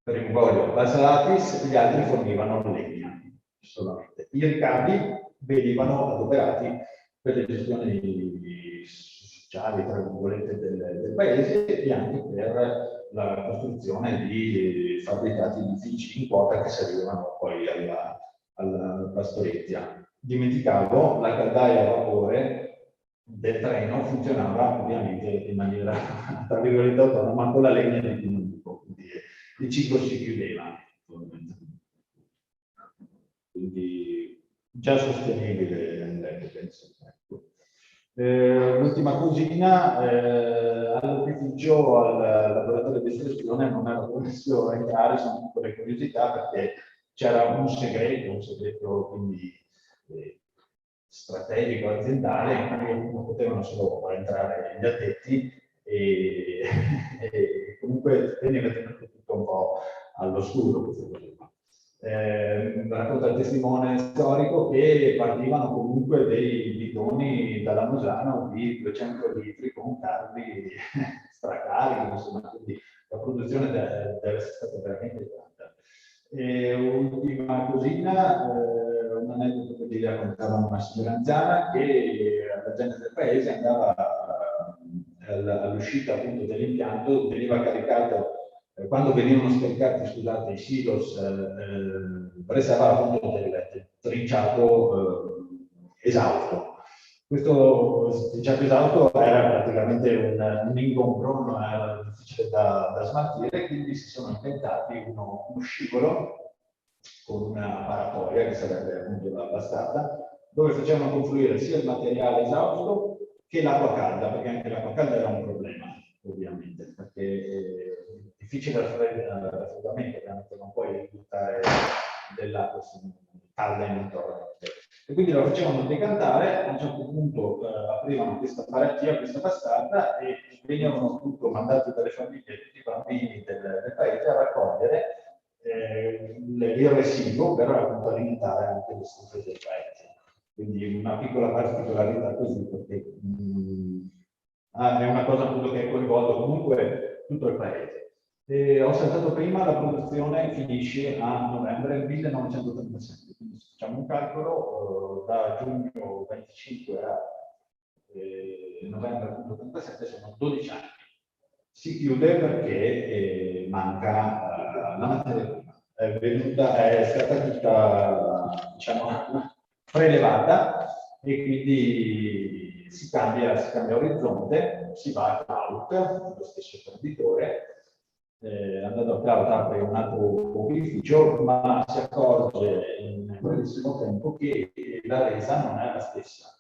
per il Mugoglio Basalatis, gli altri fornivano legna solamente. I ricavi venivano adoperati per le gestioni sociali, tra virgolette, del paese e anche per la costruzione di fabbricati edifici in quota che servivano poi alla pastorizia. Dimenticavo, la caldaia a vapore del treno funzionava ovviamente in maniera, tra virgolette, autonoma con la legna del Pinuco, quindi il ciclo si chiudeva. Quindi già sostenibile, penso. L'ultima cosina, all'opificio, al laboratorio di istruzione non ero permesso entrare, sono piccole curiosità perché c'era un segreto quindi strategico aziendale in cui non potevano solo entrare gli addetti e comunque veniva tenuto tutto un po' all'oscuro queste cose qua. Racconta il testimone storico che partivano comunque dei bidoni dalla Musano di 200 litri con carri stracarichi, insomma, quindi la produzione deve essere stata veramente tanta. Ultima cosina, un aneddoto che vi raccontava una signora anziana che alla gente del paese andava all'uscita appunto dell'impianto, veniva caricato quando venivano scaricati, scusate, i silos, preservava appunto trinciato esausto. Questo trinciato esausto era praticamente un ingombro, non era difficile da smaltire, quindi si sono inventati uno scivolo con una paratoria, che sarebbe appunto la bastarda, dove facevano confluire sia il materiale esausto che l'acqua calda, perché anche l'acqua calda era un problema, ovviamente, perché è difficile il raffreddamento, ovviamente non puoi buttare dell'acqua calda intorno. E quindi lo facevano decantare, a un certo punto aprivano questa parecchia, questa bastarda, e venivano appunto mandati dalle famiglie, tutti i bambini del paese, a raccogliere il residuo per appunto alimentare anche le stufe del paese. Quindi una piccola particolarità così, perché è una cosa appunto che coinvolge comunque tutto il paese. Ho saltato prima, la produzione finisce a novembre 1937, quindi se facciamo un calcolo, da giugno 25 a novembre 1937 sono 12 anni. Si chiude perché manca la materia prima. È stata tutta, diciamo, prelevata, e quindi si cambia orizzonte, si va a Cloud, lo stesso imprenditore. Andando a Cloud apre un altro opificio, ma si accorge in brevissimo tempo che la resa non è la stessa.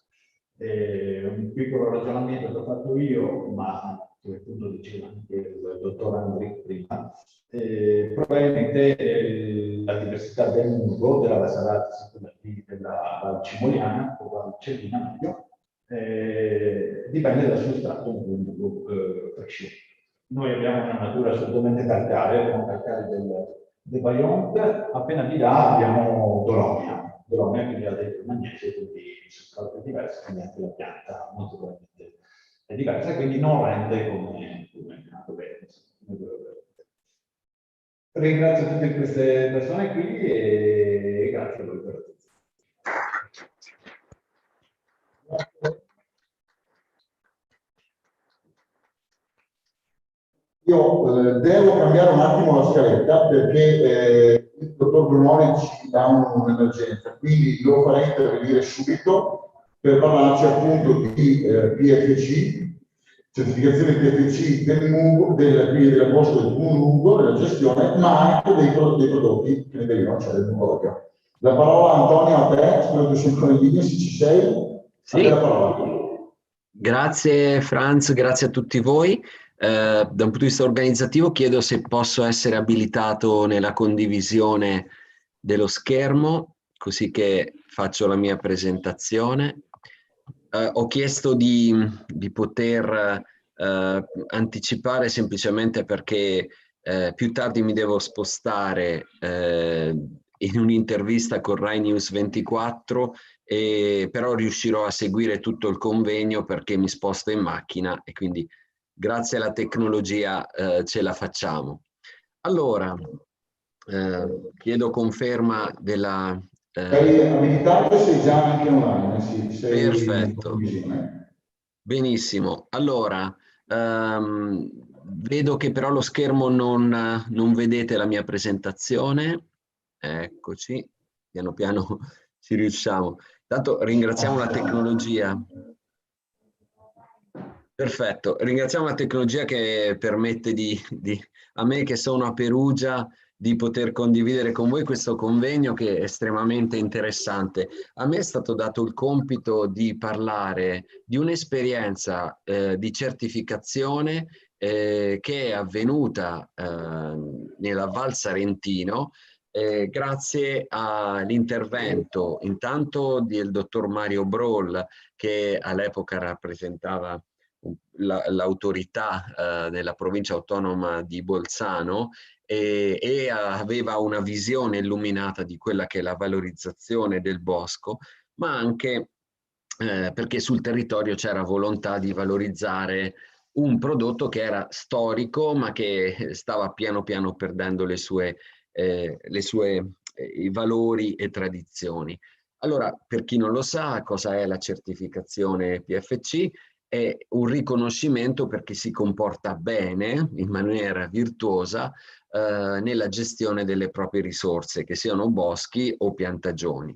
Un piccolo ragionamento che ho fatto io, ma che appunto diceva anche il dottor Andri prima, probabilmente la diversità del mungo, della Vasaratis, della Valcimoliana o Valcellina meglio, dipende dal sostrato in cui il mungo cresce. Noi abbiamo una natura assolutamente calcarea, abbiamo calcare del Vajont, appena di là abbiamo Dolomia, quindi ha del magnesio, quindi il sostrato è diverso, quindi anche la pianta molto probabilmente è diversa, quindi non rende come nato bene. Ringrazio tutte queste persone qui e grazie a voi per l'attenzione. Io devo cambiare un attimo la scaletta perché il dottor Brunoni ci dà un'emergenza, quindi lo farei intervenire subito per parlarci appunto di PFC, certificazione PFC del mungo, della bosco del mungo, della gestione, ma anche dei prodotti che ne derivano, cioè del mungo d'olio. La parola, Antonio, a te, spero che sia ancora in linea, se ci sei. Sì. A te la parola. Grazie Franz, grazie a tutti voi. Da un punto di vista organizzativo chiedo se posso essere abilitato nella condivisione dello schermo, così che faccio la mia presentazione. Ho chiesto di poter anticipare semplicemente perché più tardi mi devo spostare in un'intervista con Rai News 24, però riuscirò a seguire tutto il convegno perché mi sposto in macchina e quindi grazie alla tecnologia ce la facciamo. Allora, chiedo conferma della... Sei abilitato, sei già anche online, sì, sei perfetto. Benissimo. Allora, vedo che però lo schermo non vedete la mia presentazione. Eccoci, piano piano ci riusciamo. Intanto ringraziamo la tecnologia. Perfetto, ringraziamo la tecnologia che permette a me che sono a Perugia di poter condividere con voi questo convegno che è estremamente interessante. A me è stato dato il compito di parlare di un'esperienza di certificazione che è avvenuta nella Val Sarentino grazie all'intervento intanto del dottor Mario Broll, che all'epoca rappresentava l'autorità nella provincia autonoma di Bolzano e aveva una visione illuminata di quella che è la valorizzazione del bosco, ma anche perché sul territorio c'era volontà di valorizzare un prodotto che era storico ma che stava piano piano perdendo i valori e tradizioni. Allora, per chi non lo sa, cosa è la certificazione PFC? È un riconoscimento per chi si comporta bene, in maniera virtuosa, nella gestione delle proprie risorse, che siano boschi o piantagioni.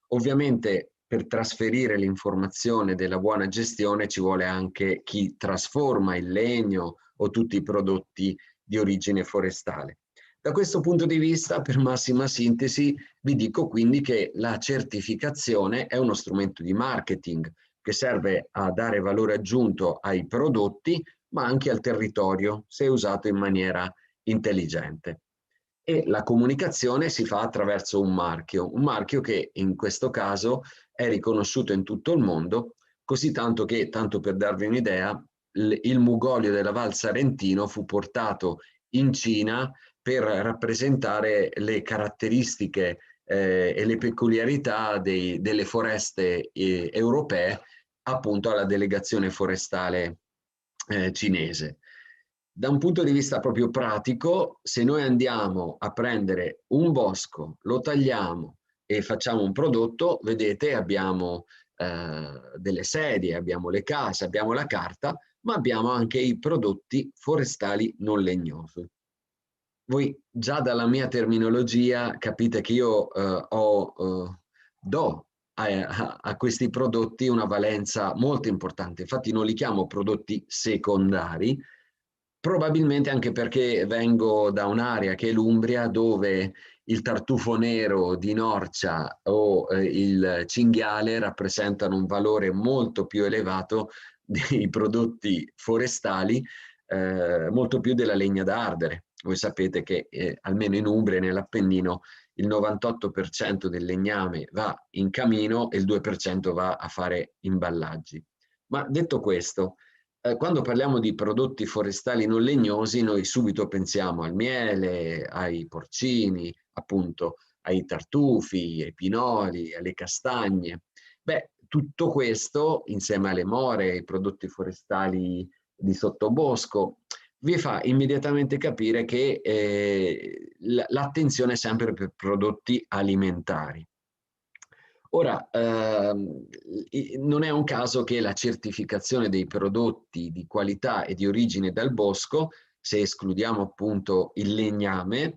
Ovviamente per trasferire l'informazione della buona gestione ci vuole anche chi trasforma il legno o tutti i prodotti di origine forestale. Da questo punto di vista, per massima sintesi, vi dico quindi che la certificazione è uno strumento di marketing che serve a dare valore aggiunto ai prodotti, ma anche al territorio, se usato in maniera intelligente. E la comunicazione si fa attraverso un marchio che in questo caso è riconosciuto in tutto il mondo, così tanto che, tanto per darvi un'idea, il Mugolio della Val Sarentino fu portato in Cina per rappresentare le caratteristiche e le peculiarità delle foreste europee, appunto alla delegazione forestale cinese. Da un punto di vista proprio pratico, se noi andiamo a prendere un bosco, lo tagliamo e facciamo un prodotto, vedete, abbiamo delle sedie, abbiamo le case, abbiamo la carta, ma abbiamo anche i prodotti forestali non legnosi. Voi già dalla mia terminologia capite che io do a questi prodotti una valenza molto importante. Infatti non li chiamo prodotti secondari, probabilmente anche perché vengo da un'area che è l'Umbria, dove il tartufo nero di Norcia o il cinghiale rappresentano un valore molto più elevato dei prodotti forestali, molto più della legna da ardere. Voi sapete che almeno in Umbria e nell'Appennino il 98% del legname va in camino e il 2% va a fare imballaggi. Ma detto questo, quando parliamo di prodotti forestali non legnosi, noi subito pensiamo al miele, ai porcini, appunto ai tartufi, ai pinoli, alle castagne. Beh, tutto questo, insieme alle more, ai prodotti forestali di sottobosco, vi fa immediatamente capire che l'attenzione è sempre per prodotti alimentari. Ora, non è un caso che la certificazione dei prodotti di qualità e di origine dal bosco, se escludiamo appunto il legname,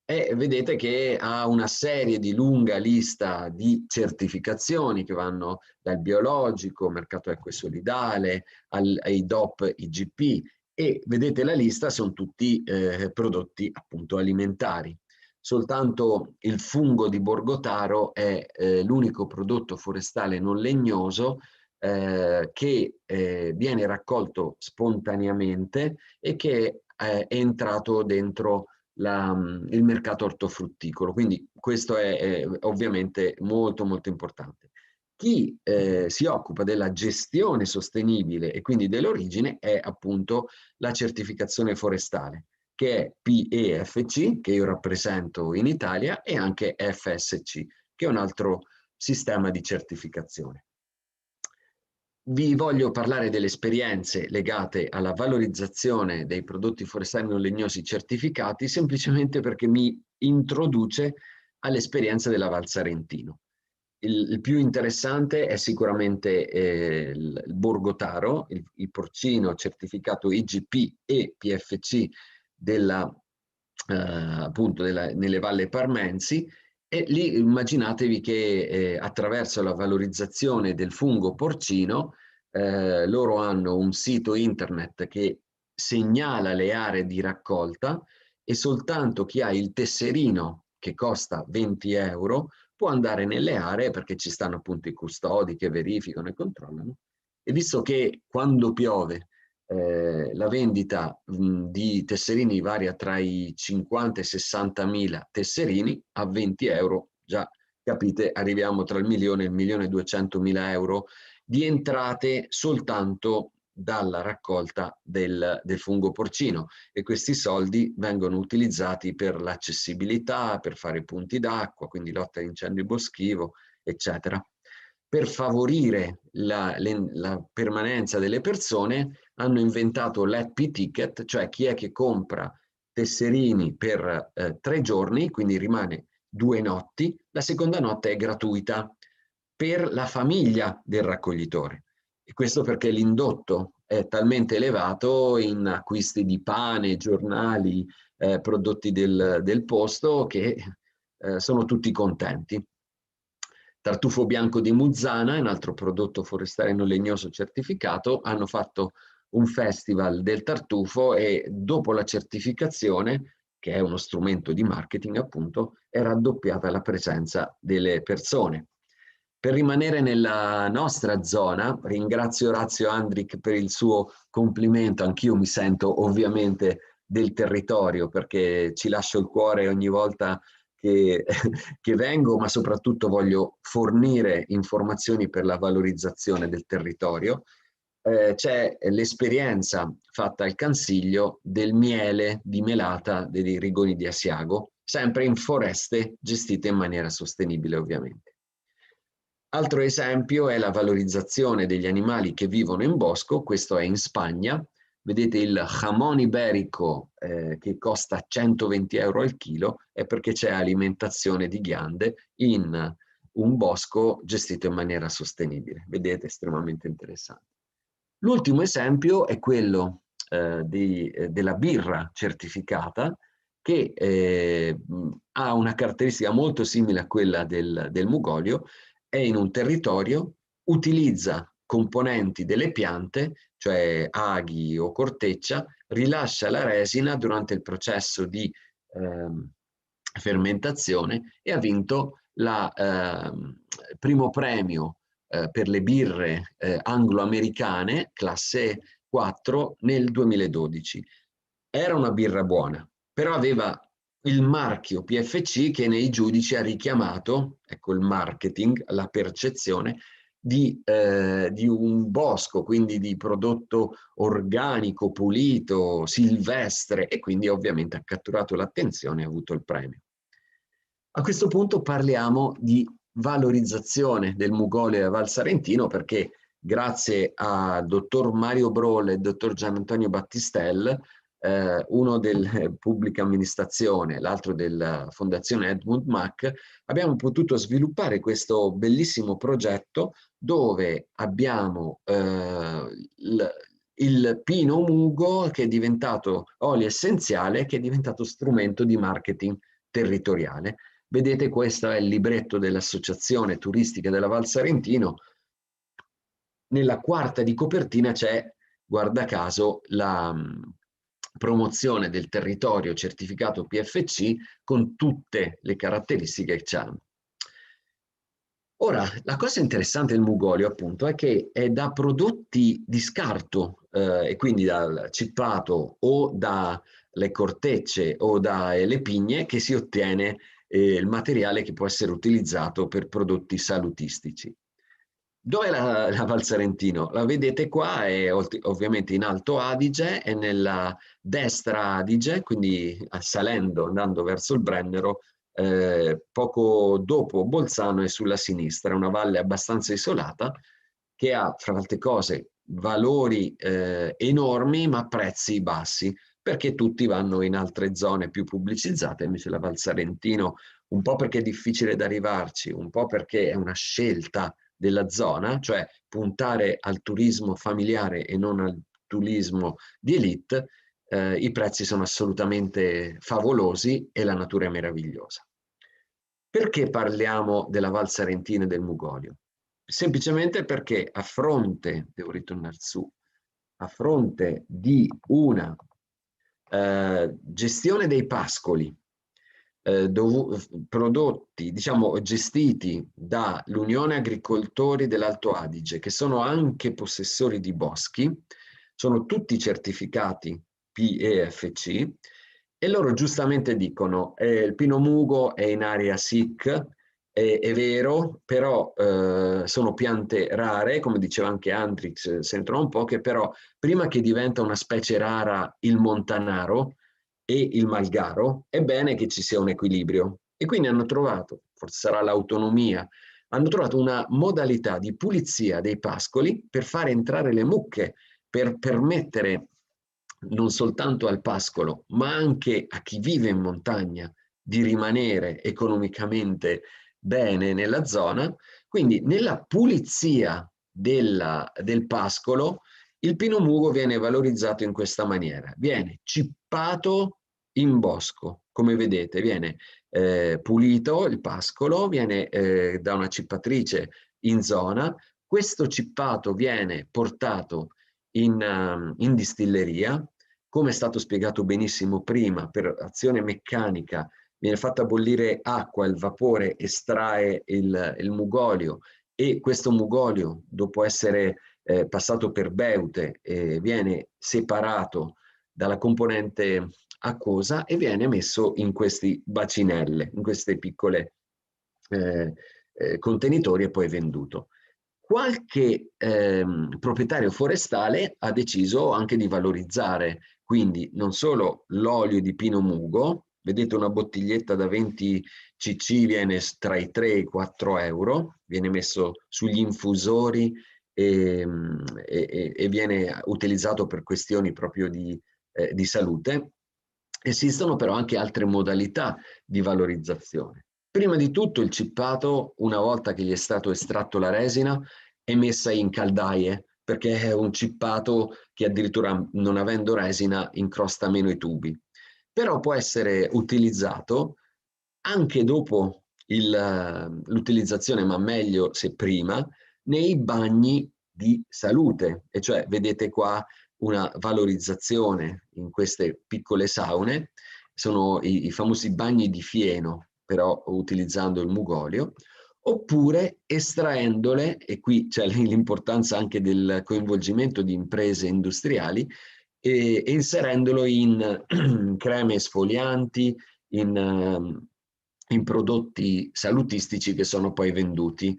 vedete che ha una serie di lunga lista di certificazioni che vanno dal biologico, mercato equo e solidale, ai DOP IGP, e vedete la lista, sono tutti prodotti appunto alimentari. Soltanto il fungo di Borgotaro è l'unico prodotto forestale non legnoso che viene raccolto spontaneamente e che è entrato dentro il mercato ortofrutticolo. Quindi questo è ovviamente molto molto importante. Chi si occupa della gestione sostenibile e quindi dell'origine è appunto la certificazione forestale, che è PEFC, che io rappresento in Italia, e anche FSC, che è un altro sistema di certificazione. Vi voglio parlare delle esperienze legate alla valorizzazione dei prodotti forestali non legnosi certificati, semplicemente perché mi introduce all'esperienza della Val Sarentino. Il più interessante è sicuramente il Borgotaro, il porcino certificato IGP e PFC appunto nelle Valle Parmensi, e lì immaginatevi che attraverso la valorizzazione del fungo porcino loro hanno un sito internet che segnala le aree di raccolta, e soltanto chi ha il tesserino, che costa 20 euro, può andare nelle aree, perché ci stanno appunto i custodi che verificano e controllano. E visto che quando piove la vendita di tesserini varia tra i 50 e 60 mila tesserini, a 20 euro, già capite, arriviamo tra il 1.000.000 e il 1.200.000 euro di entrate soltanto dalla raccolta del fungo porcino, e questi soldi vengono utilizzati per l'accessibilità, per fare punti d'acqua, quindi lotta all'incendio boschivo, eccetera. Per favorire la permanenza delle persone hanno inventato l'happy ticket, cioè chi è che compra tesserini per 3 giorni, quindi rimane 2 notti, la seconda notte è gratuita per la famiglia del raccoglitore. E questo perché l'indotto è talmente elevato in acquisti di pane, giornali, prodotti del posto, che sono tutti contenti. Tartufo bianco di Muzzana, un altro prodotto forestale non legnoso certificato, hanno fatto un festival del tartufo e dopo la certificazione, che è uno strumento di marketing appunto, è raddoppiata la presenza delle persone. Per rimanere nella nostra zona, ringrazio Orazio Andric per il suo complimento, anch'io mi sento ovviamente del territorio perché ci lascio il cuore ogni volta che vengo, ma soprattutto voglio fornire informazioni per la valorizzazione del territorio. C'è l'esperienza fatta al Cansiglio del miele di melata dei Rigoni di Asiago, sempre in foreste gestite in maniera sostenibile ovviamente. Altro esempio è la valorizzazione degli animali che vivono in bosco, questo è in Spagna. Vedete il jamón iberico che costa 120 euro al chilo, è perché c'è alimentazione di ghiande in un bosco gestito in maniera sostenibile. Vedete, estremamente interessante. L'ultimo esempio è quello della birra certificata, che ha una caratteristica molto simile a quella del Mugolio, è in un territorio, utilizza componenti delle piante, cioè aghi o corteccia, rilascia la resina durante il processo di fermentazione e ha vinto il primo premio per le birre anglo-americane, classe 4, nel 2012. Era una birra buona, però aveva il marchio PFC che nei giudici ha richiamato, ecco il marketing, la percezione di un bosco, quindi di prodotto organico, pulito, silvestre, e quindi ovviamente ha catturato l'attenzione e ha avuto il premio. A questo punto parliamo di valorizzazione del Mugolio e Val Sarentino, perché grazie a dottor Mario Brolle e dottor Gian Antonio Battistel, uno della pubblica amministrazione, l'altro della Fondazione Edmund Mack, abbiamo potuto sviluppare questo bellissimo progetto dove abbiamo il pino mugo che è diventato olio essenziale, che è diventato strumento di marketing territoriale. Vedete, questo è il libretto dell'Associazione Turistica della Val Sarentino. Nella quarta di copertina c'è, guarda caso, la promozione del territorio certificato PFC con tutte le caratteristiche che c'hanno. Ora, la cosa interessante del Mugolio, appunto, è che è da prodotti di scarto, e quindi dal cippato o dalle cortecce o dalle pigne, che si ottiene il materiale che può essere utilizzato per prodotti salutistici. Dov'è la Val Sarentino? La vedete qua, è ovviamente in Alto Adige, è nella destra Adige, quindi salendo, andando verso il Brennero, poco dopo Bolzano è sulla sinistra, è una valle abbastanza isolata che ha, fra le altre cose, valori enormi ma prezzi bassi, perché tutti vanno in altre zone più pubblicizzate, invece la Val Sarentino, un po' perché è difficile da arrivarci, un po' perché è una scelta della zona, cioè puntare al turismo familiare e non al turismo di elite, i prezzi sono assolutamente favolosi e la natura è meravigliosa. Perché parliamo della Val Sarentina e del Mugolio? Semplicemente perché a fronte, devo ritornare su, a fronte di una gestione dei pascoli prodotti, diciamo, gestiti dall'Unione Agricoltori dell'Alto Adige, che sono anche possessori di boschi, sono tutti certificati PEFC, e loro giustamente dicono il pino mugo è in area SIC, è vero, però sono piante rare, come diceva anche Andrix, se ne trova un po', che però prima che diventa una specie rara il montanaro e il malgaro, è bene che ci sia un equilibrio. E quindi hanno trovato, forse sarà l'autonomia, hanno trovato una modalità di pulizia dei pascoli per fare entrare le mucche, per permettere non soltanto al pascolo, ma anche a chi vive in montagna di rimanere economicamente bene nella zona. Quindi nella pulizia del pascolo il pino mugo viene valorizzato in questa maniera, viene cippato in bosco, come vedete, viene pulito il pascolo, viene da una cippatrice in zona, questo cippato viene portato in distilleria, come è stato spiegato benissimo prima, per azione meccanica viene fatta bollire acqua, il vapore estrae il mugolio e questo mugolio, dopo essere passato per beute, viene separato dalla componente acquosa e viene messo in questi bacinelle, in queste piccole contenitori e poi venduto. Qualche proprietario forestale ha deciso anche di valorizzare quindi non solo l'olio di pino mugo, vedete una bottiglietta da 20 cc viene tra i 3 e i 4 euro, viene messo sugli infusori e viene utilizzato per questioni proprio di salute. Esistono però anche altre modalità di valorizzazione. Prima di tutto il cippato, una volta che gli è stato estratto la resina, è messa in caldaie, perché è un cippato che addirittura non avendo resina incrosta meno i tubi. Però può essere utilizzato anche dopo l'utilizzazione, ma meglio se prima, nei bagni di salute. E cioè vedete qua una valorizzazione in queste piccole saune, sono i famosi bagni di fieno, però utilizzando il mugolio, oppure estraendole, e qui c'è l'importanza anche del coinvolgimento di imprese industriali, e inserendolo in creme esfolianti, in prodotti salutistici che sono poi venduti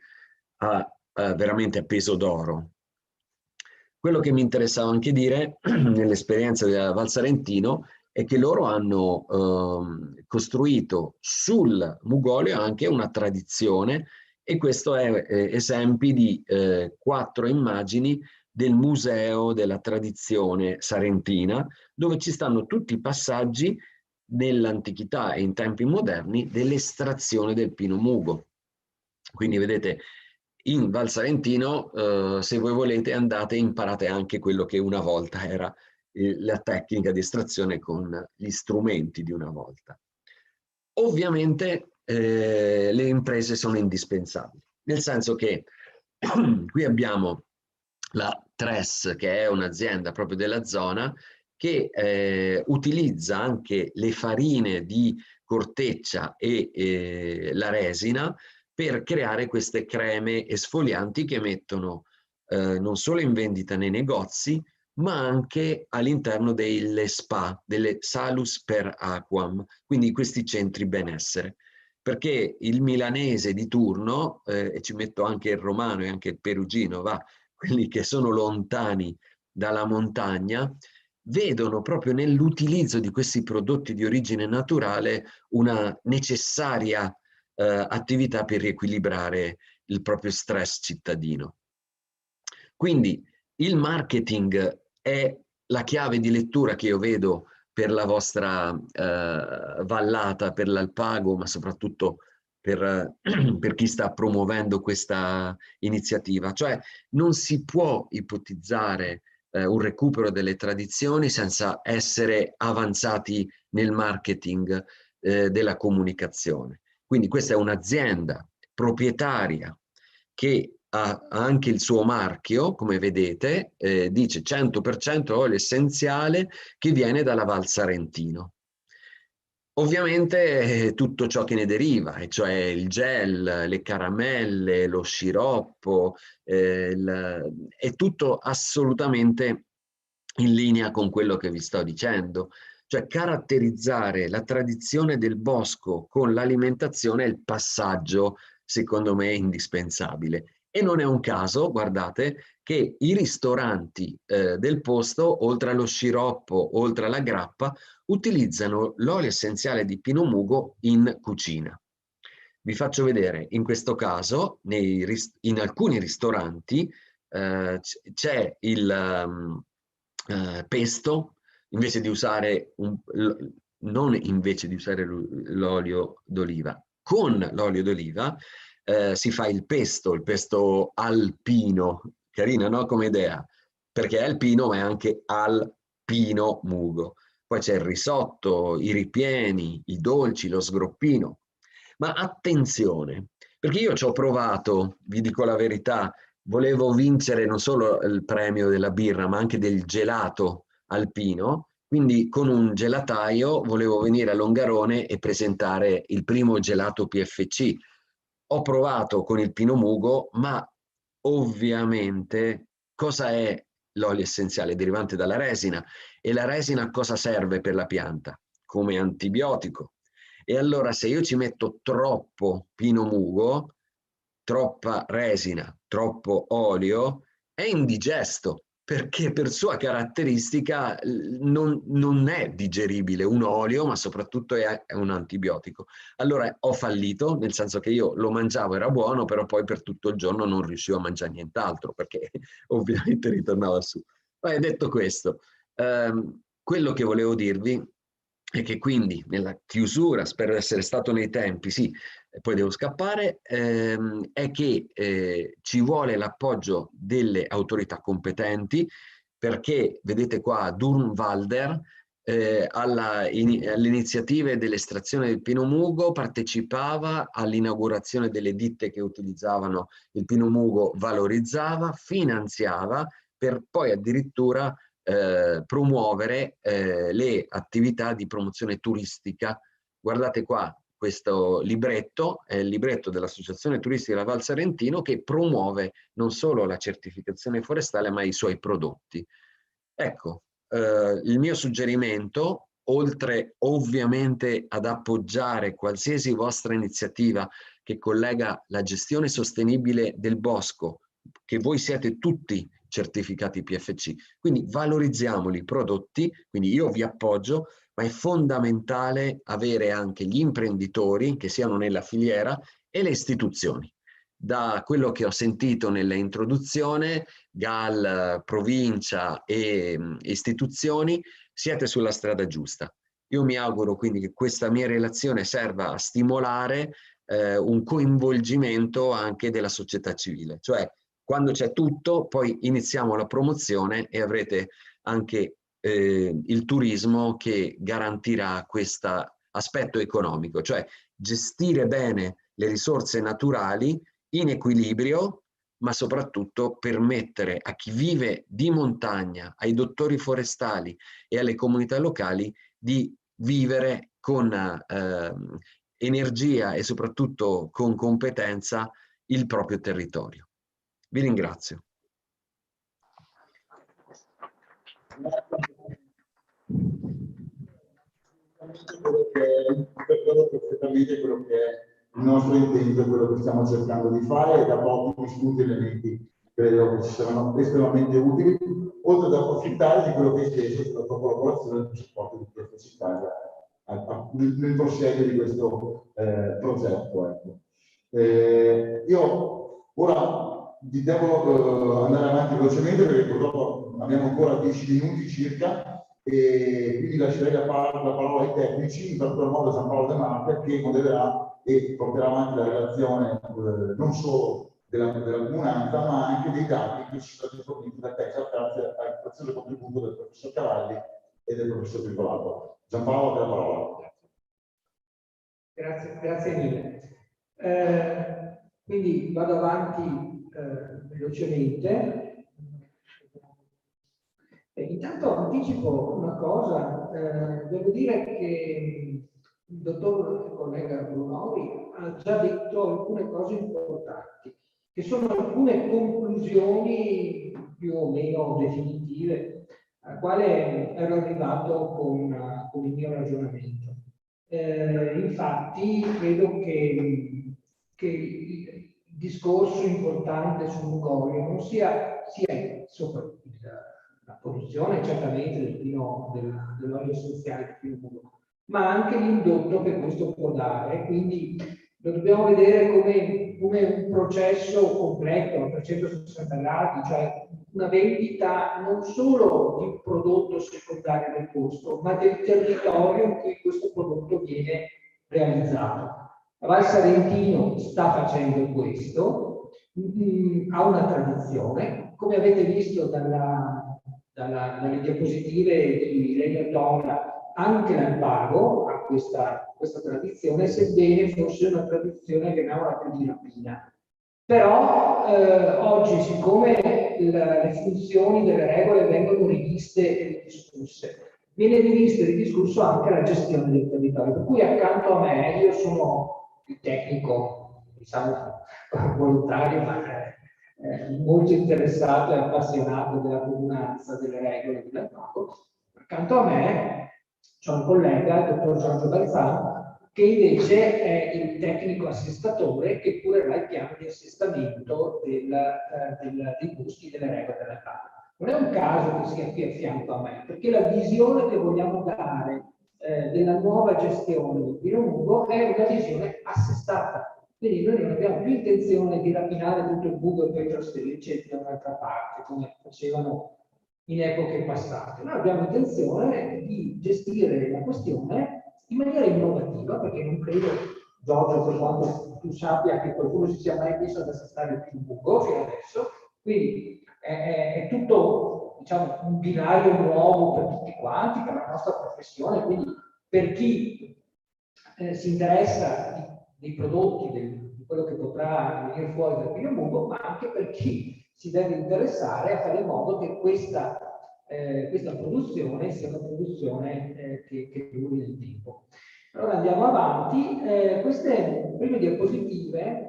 veramente a peso d'oro. Quello che mi interessava anche dire nell'esperienza della Val Sarentino è che loro hanno costruito sul mugolio anche una tradizione, e questo è esempi di 4 immagini del Museo della Tradizione Sarentina, dove ci stanno tutti i passaggi nell'antichità e in tempi moderni dell'estrazione del pino mugo. Quindi vedete, in Val Sarentino, se voi volete, andate e imparate anche quello che una volta era la tecnica di estrazione con gli strumenti di una volta. Ovviamente le imprese sono indispensabili, nel senso che qui abbiamo la Tres, che è un'azienda proprio della zona, che utilizza anche le farine di corteccia e la resina per creare queste creme esfolianti che mettono non solo in vendita nei negozi, ma anche all'interno delle spa, delle Salus per Aquam, quindi questi centri benessere. Perché il milanese di turno, e ci metto anche il romano e anche il perugino, quelli che sono lontani dalla montagna, vedono proprio nell'utilizzo di questi prodotti di origine naturale una necessaria attività per riequilibrare il proprio stress cittadino. Quindi il marketing è la chiave di lettura che io vedo per la vostra vallata, per l'Alpago, ma soprattutto per chi sta promuovendo questa iniziativa. Cioè non si può ipotizzare un recupero delle tradizioni senza essere avanzati nel marketing della comunicazione. Quindi questa è un'azienda proprietaria che ha anche il suo marchio, come vedete, dice 100% olio essenziale che viene dalla Val Sarentino. Ovviamente tutto ciò che ne deriva, e cioè il gel, le caramelle, lo sciroppo, è tutto assolutamente in linea con quello che vi sto dicendo. Cioè caratterizzare la tradizione del bosco con l'alimentazione è il passaggio, secondo me, indispensabile. E non è un caso, guardate, che i ristoranti del posto, oltre allo sciroppo, oltre alla grappa, utilizzano l'olio essenziale di pino mugo in cucina. Vi faccio vedere, in questo caso, in alcuni ristoranti c'è il pesto, invece di usare non invece di usare l'olio d'oliva, con l'olio d'oliva si fa il pesto alpino, carina, no? Come idea, perché è alpino ma è anche alpino mugo. Poi c'è il risotto, i ripieni, i dolci, lo sgroppino. Ma attenzione, perché io ci ho provato, vi dico la verità, volevo vincere non solo il premio della birra, ma anche del gelato alpino, quindi con un gelataio volevo venire a Longarone e presentare il primo gelato PFC. Ho provato con il Pino Mugo, ma ovviamente cosa è l'olio essenziale derivante dalla resina? E la resina a cosa serve per la pianta? Come antibiotico. E allora se io ci metto troppo Pino Mugo, troppa resina, troppo olio, è indigesto, perché per sua caratteristica non è digeribile un olio, ma soprattutto è un antibiotico. Allora ho fallito, nel senso che io lo mangiavo, era buono, però poi per tutto il giorno non riuscivo a mangiare nient'altro, perché ovviamente ritornava su. Poi detto questo, quello che volevo dirvi è che quindi nella chiusura, spero di essere stato nei tempi, sì, e poi devo scappare, è che ci vuole l'appoggio delle autorità competenti, perché vedete qua Durnwalder alle iniziative dell'estrazione del Pino Mugo partecipava all'inaugurazione delle ditte che utilizzavano il Pino Mugo, valorizzava, finanziava per poi addirittura promuovere le attività di promozione turistica. Guardate qua, questo libretto è il libretto dell'Associazione Turistica della Val Sarentino, che promuove non solo la certificazione forestale, ma i suoi prodotti. Ecco, il mio suggerimento, oltre ovviamente ad appoggiare qualsiasi vostra iniziativa che collega la gestione sostenibile del bosco, che voi siete tutti certificati PFC, quindi valorizziamoli i prodotti, quindi io vi appoggio, ma è fondamentale avere anche gli imprenditori che siano nella filiera e le istituzioni. Da quello che ho sentito nell'introduzione, GAL, provincia e istituzioni, siete sulla strada giusta. Io mi auguro quindi che questa mia relazione serva a stimolare un coinvolgimento anche della società civile, cioè quando c'è tutto, poi iniziamo la promozione e avrete anche il turismo che garantirà questo aspetto economico, cioè gestire bene le risorse naturali in equilibrio, ma soprattutto permettere a chi vive di montagna, ai dottori forestali e alle comunità locali di vivere con energia e soprattutto con competenza il proprio territorio. Vi ringrazio. Ricordo perfettamente quello che è il nostro intento e quello che stiamo cercando di fare, e da pochi spunti elementi credo che ci saranno estremamente utili, oltre ad approfittare di quello che è stesso sulla tua collaborazione e il supporto di questa città nel proseguo di questo progetto. Ecco. Io ora devo andare avanti velocemente perché purtroppo abbiamo ancora 10 minuti circa, e quindi lascerei la parola ai tecnici, in particolar modo Giampaolo De Marca, che modererà e porterà avanti la relazione non solo della comunanza, ma anche dei dati che ci sono forniti da te, grazie al prezioso contributo del professor Cavalli e del professor Tripolato. Giampaolo, te la parola. Grazie mille. Quindi vado avanti velocemente. Intanto anticipo una cosa, devo dire che il dottor collega Brunori ha già detto alcune cose importanti, che sono alcune conclusioni più o meno definitive, al quale ero arrivato con il mio ragionamento. Infatti credo che il discorso importante sul mugoio non sia sopra la produzione certamente dell'olio essenziale del pino mugo, ma anche l'indotto che questo può dare. Quindi lo dobbiamo vedere come un processo completo a 360 gradi, cioè una vendita non solo di un prodotto secondario del posto, ma del territorio in cui questo prodotto viene realizzato. La Val Sarentino sta facendo questo, ha una tradizione, come avete visto dalle diapositive di Lelio Tora, anche l'Alpago ha questa tradizione, sebbene fosse una tradizione, chiamiamola più di rapina. Però oggi, siccome le funzioni delle regole vengono riviste e discusse, viene rivista e ridiscusso anche la gestione del territorio. Per cui accanto a me, io sono il tecnico, diciamo, volontario, ma molto interessato e appassionato della comunanza delle regole dell'Alpago. Accanto a me c'è un collega, il dottor Giorgio Balzano, che invece è il tecnico assestatore che curerà il piano di assestamento dei gusti delle regole dell'Alpago. Non è un caso che sia qui a fianco a me, perché la visione che vogliamo dare della nuova gestione del Pino Mugo è una visione assestata. Quindi noi non abbiamo più intenzione di rapinare tutto il buco e poi trasferirci da un'altra parte, come facevano in epoche passate. Noi abbiamo intenzione di gestire la questione in maniera innovativa, perché non credo, Giorgio, per quanto tu sappia, che qualcuno si sia mai messo ad assestare il Pino Mugo fino adesso. Quindi è tutto, diciamo, un binario nuovo per tutti quanti, per la nostra professione, quindi per chi si interessa dei prodotti, di quello che potrà venire fuori dal Pino Mugo, ma anche per chi si deve interessare a fare in modo che questa produzione sia una produzione che duri nel tempo. Allora andiamo avanti. Queste prime diapositive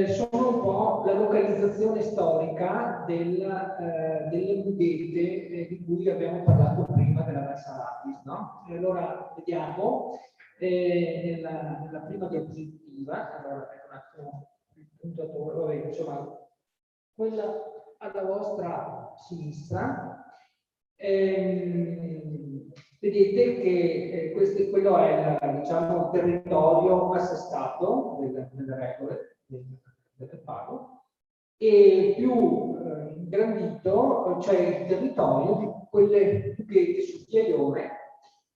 sono un po' la localizzazione storica delle mughette di cui abbiamo parlato prima della Valsaratis, no? E allora vediamo nella prima diapositiva, allora ecco un attimo il puntatore, vabbè, insomma, quella alla vostra sinistra, vedete che quello è diciamo, il territorio assestato delle regole del pago, e più ingrandito c'è il territorio di quelle mughette su chiaione,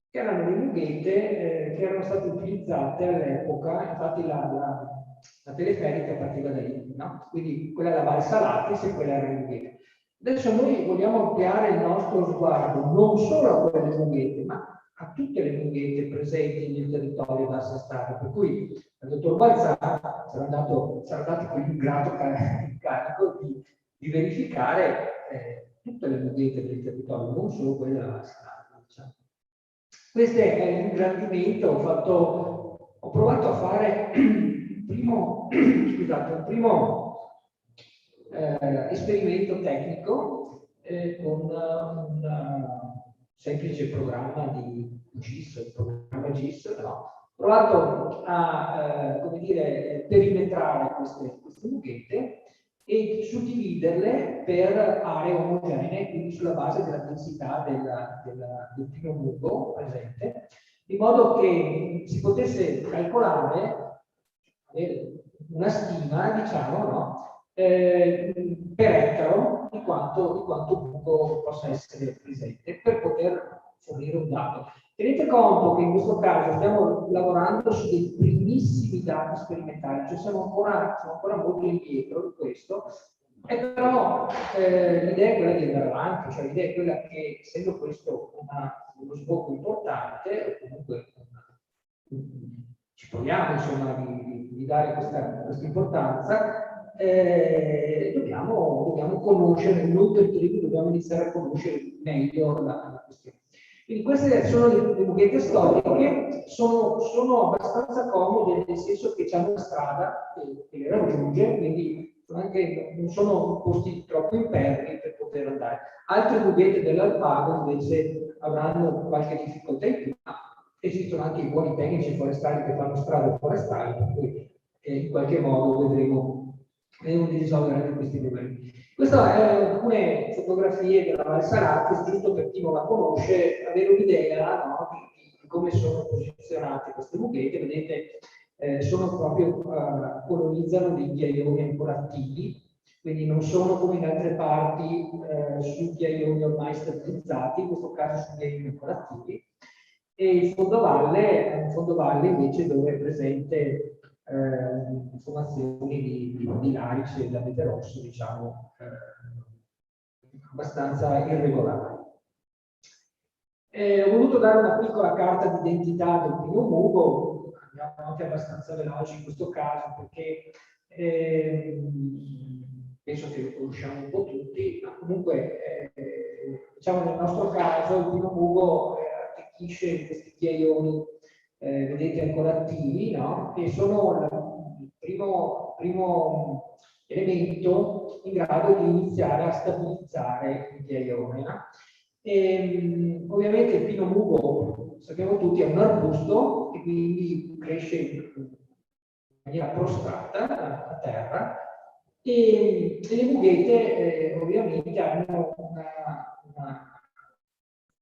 che erano le mughette che erano state utilizzate all'epoca. Infatti la teleferica partiva da lì, no? Quindi quella era la Valsaratis e quella era le mughette. Adesso noi vogliamo ampliare il nostro sguardo non solo a quelle mughette, ma a tutte le mughette presenti nel territorio da assestare. Per cui il dottor Balzano sarà dato quel grato incarico di verificare tutte le mughette del territorio, non solo quelle della Valsaratis, diciamo. Questo è l'ingrandimento. Ho provato a fare un primo esperimento tecnico con un semplice programma di GIS, il programma GIS, no? Ho provato a come dire, perimetrare queste mughette e suddividerle per aree omogenee, quindi sulla base della densità del Pino Mugo presente, in modo che si potesse calcolare una stima, diciamo, no? Per ettaro di quanto buco possa essere presente per poter fornire un dato. Tenete conto che in questo caso stiamo lavorando su dei primissimi dati sperimentali, cioè siamo ancora molto indietro di questo, e però l'idea è quella di andare avanti, cioè l'idea è quella che, essendo questo uno sbocco importante, comunque ci proviamo insomma di dare questa importanza, dobbiamo conoscere, non per primi, dobbiamo iniziare a conoscere meglio la questione. Quindi queste sono le mughette storiche, sono abbastanza comode, nel senso che c'è una strada che le raggiunge, quindi non sono posti troppo impervi per poter andare. Altre mughette dell'Alpago invece avranno qualche difficoltà in più, ma esistono anche i buoni tecnici forestali che fanno strade forestali, per cui in qualche modo vedremo di risolvere anche questi problemi. Queste sono alcune fotografie della Valsaratis, giusto per chi non la conosce, avere un'idea, no, di come sono posizionate queste mughette. Vedete, sono proprio colonizzano dei ghiaioni ancora attivi, quindi non sono come in altre parti su ghiaioni ormai stabilizzati, in questo caso su ghiaioni ancora attivi. E il fondovalle è un fondovalle invece dove è presente informazioni di larice e d'abete rosso, diciamo, abbastanza irregolari. Ho voluto dare una piccola carta d'identità del Pino Mugo, andiamo anche abbastanza veloci in questo caso perché penso che lo conosciamo un po' tutti, ma comunque diciamo nel nostro caso il Pino Mugo arricchisce questi chiaioni, vedete ancora attivi, no? Che sono il primo elemento in grado di iniziare a stabilizzare il chiaione. No? Ovviamente il Pino Mugo, sappiamo tutti, è un arbusto e quindi cresce in maniera prostrata a terra e le mughete ovviamente hanno una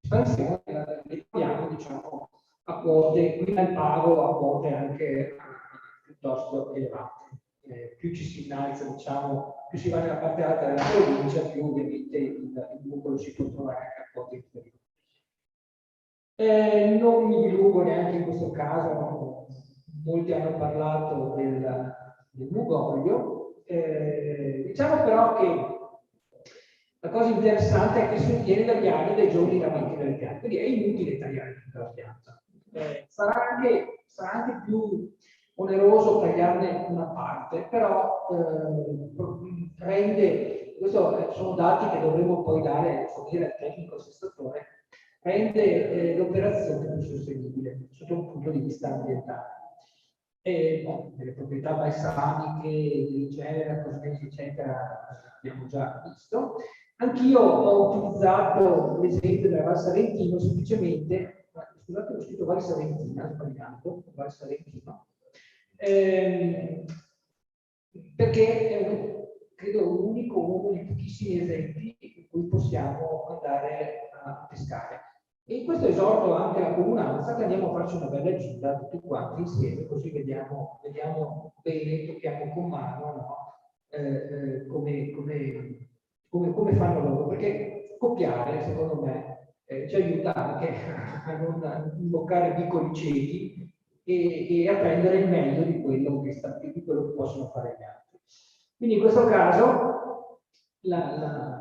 espansione, le troviamo diciamo a quote, qui al pago a quote anche piuttosto elevate. Più ci si innalza, diciamo, più si va nella parte alta della provincia, più ovviamente il mucolo si può trovare anche a quote inferiori. Non mi dilungo neanche in questo caso, molti hanno parlato del mugoglio. Diciamo però che la cosa interessante è che si ottiene dagli anni dei giorni ramenti delle piante, quindi è inutile tagliare tutta la pianta. Sarà anche più oneroso tagliarne una parte, però rende, questo sono dati che dovremo poi fornire al tecnico assestatore, rende l'operazione più sostenibile sotto un punto di vista ambientale. Delle proprietà balsamiche, di genere, cosmetici, eccetera, abbiamo già visto. Anch'io ho utilizzato l'esempio della Val Saventino, semplicemente, scusate, ho scritto Val Saventina, sbagliato, Val Saventino, perché è credo uno dei pochissimi esempi in cui possiamo andare a pescare. E in questo esorto anche la comunanza che andiamo a farci una bella gita tutti quanti insieme, così vediamo bene, tocchiamo con mano, no? Come fanno loro, perché copiare secondo me ci aiuta anche a non imboccare piccoli ciechi e a prendere il meglio di quello che possono fare gli altri. Quindi in questo caso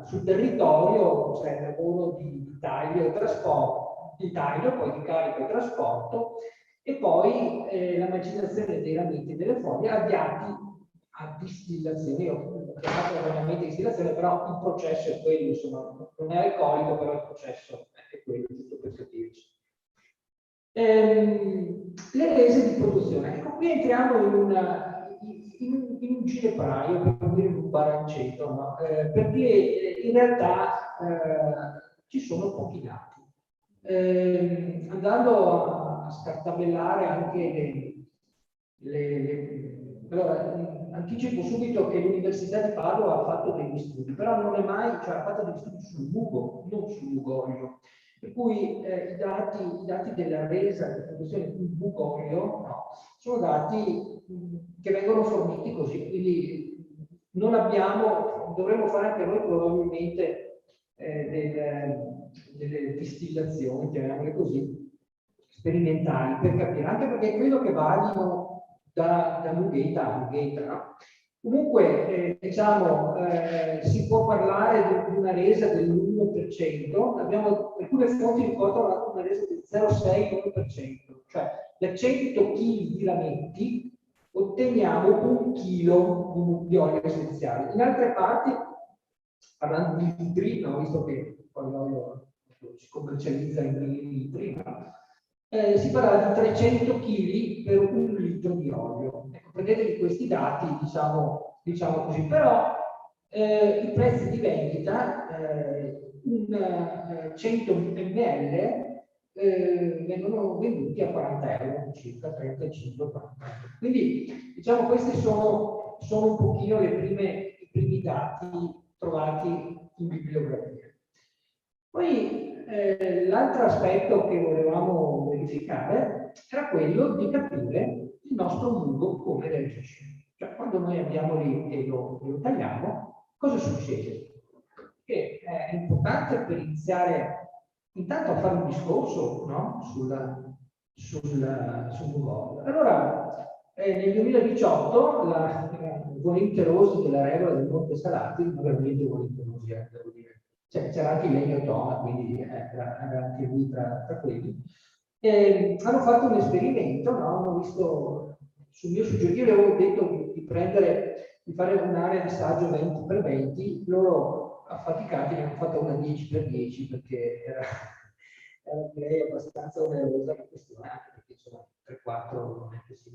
sul territorio c'è il lavoro di taglio e trasporto, di taglio, poi di carico e trasporto, e poi la macinazione dei ramenti delle foglie avviati a distillazione. Io ho chiamato erroneamente distillazione, però il processo è quello, insomma, non è alcolico, però il processo è quello, giusto per capirci. Le rese di produzione. Ecco, qui entriamo in un ginepraio, per non dire un baranceto, no? Perché in realtà ci sono pochi dati. Andando a scartabellare anche allora, anticipo subito che l'Università di Padova ha fatto degli studi, però non è mai, cioè ha fatto degli studi sul mugo, non sul mugoglio. Per cui i dati della resa di produzione di mugoglio no, sono dati che vengono forniti così, quindi non dovremmo fare anche noi probabilmente delle distillazioni, chiamiamole così, sperimentali per capire, anche perché credo che vadino da mughetta a mughetta, no? Comunque, diciamo, si può parlare di una resa dell'1%, abbiamo alcune fonti riportano una resa del 0,6-1%, cioè da 100 kg di rametti otteniamo 1 kg di olio essenziale. In altre parti, parlando di litri, no, visto che poi l'olio si commercializza in millilitri, no? Si parla di 300 kg per 1 litro di olio. Ecco, prendetevi questi dati, diciamo così, però i prezzi di vendita, 100 ml vengono venduti a 40 euro, circa 35-40 euro. Quindi, diciamo, questi sono un pochino i primi dati trovati in bibliografia. Poi l'altro aspetto che volevamo verificare era quello di capire il nostro mugo come reagisce. Cioè, quando noi andiamo lì e lo tagliamo, cosa succede? Che è importante per iniziare intanto a fare un discorso, no? sul mugo. Allora, nel 2018 la volenterosi della regola del Monte Salati, non veramente volenterosi, devo dire, c'era anche il legno tona, quindi era anche lui tra quelli. Hanno fatto un esperimento, no? Hanno visto, sul mio suggerire, io avevo detto di fare un'area di saggio 20x20, loro affaticati ne hanno fatto una 10x10 perché era direi abbastanza onerosa la questione, anche perché insomma 3-4 non è che si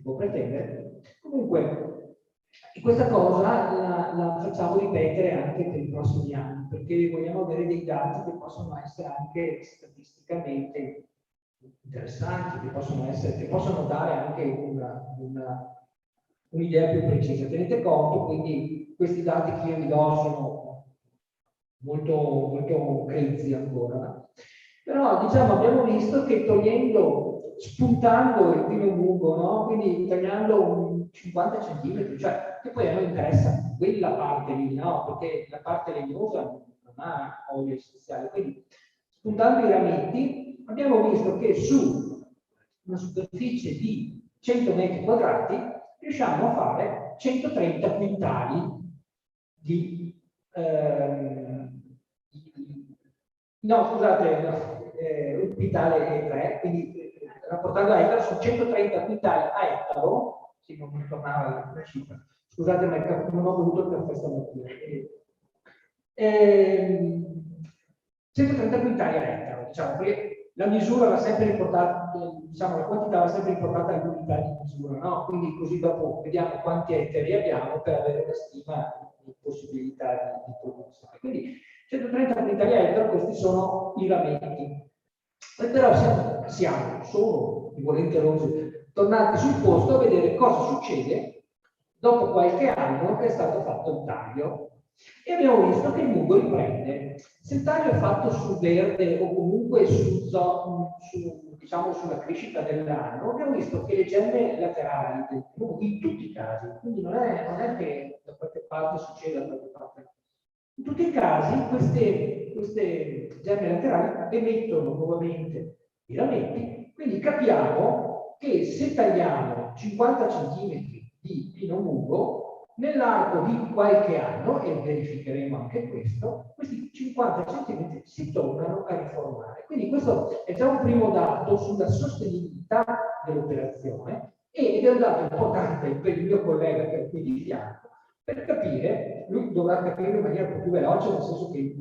può pretendere. Comunque, questa cosa la facciamo ripetere anche per i prossimi anni, perché vogliamo avere dei dati che possono essere anche statisticamente interessanti, che possono dare anche un'idea più precisa. Tenete conto, quindi questi dati che io vi do sono molto, molto grezzi ancora, però diciamo abbiamo visto che spuntando il pino lungo, no? Quindi tagliando un 50 cm, cioè che poi a noi interessa quella parte lì, no? Perché la parte legnosa non ha olio essenziale, quindi spuntando i rametti abbiamo visto che su una superficie di 100 metri quadrati riusciamo a fare 130 quintali di no, scusate, un quintale è 3, quindi rapportando a ettaro sono 130 quintali a ettaro, sì, non mi tornava la cifra, scusate ma non ho voluto per questa mattina. 130 quintali a ettaro, diciamo, perché la misura va sempre riportata, diciamo, la quantità va sempre riportata all'unità di misura, no? Quindi così dopo vediamo quanti ettari abbiamo per avere una stima di possibilità di produzione. Quindi 130 quintali a ettaro, questi sono i rametti. E però sono i volenterosi tornati sul posto a vedere cosa succede dopo qualche anno che è stato fatto il taglio. E abbiamo visto che il mugo riprende. Se il taglio è fatto sul verde o comunque diciamo, sulla crescita dell'anno, abbiamo visto che le gemme laterali del mugo, in tutti i casi, quindi non è che da qualche parte succede, da qualche parte no. In tutti i casi queste gemme laterali emettono nuovamente i rametti, quindi capiamo che se tagliamo 50 cm di pino mugo, nell'arco di qualche anno, e verificheremo anche questo, questi 50 cm si tornano a riformare. Quindi questo è già un primo dato sulla sostenibilità dell'operazione ed è un dato importante per il mio collega che è qui di fianco, per capire, lui dovrà capire in maniera un po' più veloce, nel senso che il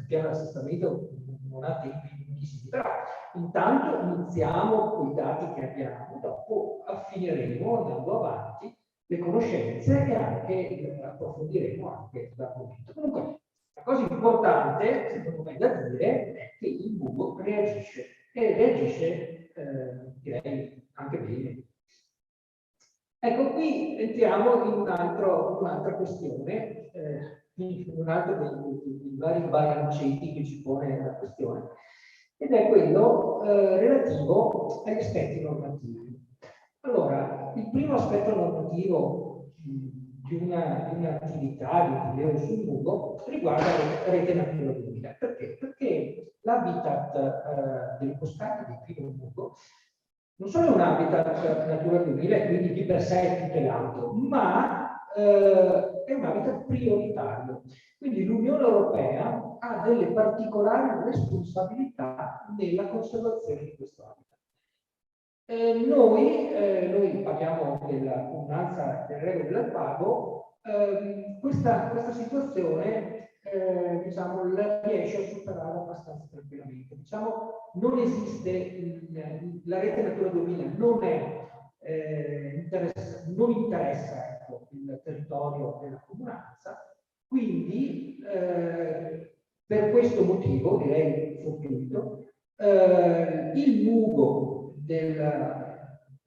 piano di assestamento non ha tempi lunghissimi, però intanto iniziamo con i dati che abbiamo, dopo affineremo andando avanti le conoscenze e anche approfondiremo anche l'argomento. Comunque, la cosa importante, secondo me, da dire è che il mugo reagisce e reagisce, direi, anche bene. Ecco, qui entriamo in un'altra questione, in un altro dei vari balanceti che ci pone la questione, ed è quello relativo agli aspetti normativi. Allora, il primo aspetto normativo di un'attività, di un rilievo sul mugo, riguarda la rete Natura 2000. Perché? Perché l'habitat delle boscate di pino mugo non solo è un habitat Natura 2000 e quindi di per sé è tutelato, ma è un habitat prioritario. Quindi l'Unione Europea ha delle particolari responsabilità nella conservazione di questo habitat. Noi parliamo della comunanza delle regole dell'alpago, questa situazione diciamo, la riesce a superare abbastanza tranquillamente. Diciamo, non esiste, la rete Natura 2000 non interessa ecco, il territorio della comunanza, quindi per questo motivo, direi fortuito, il mugo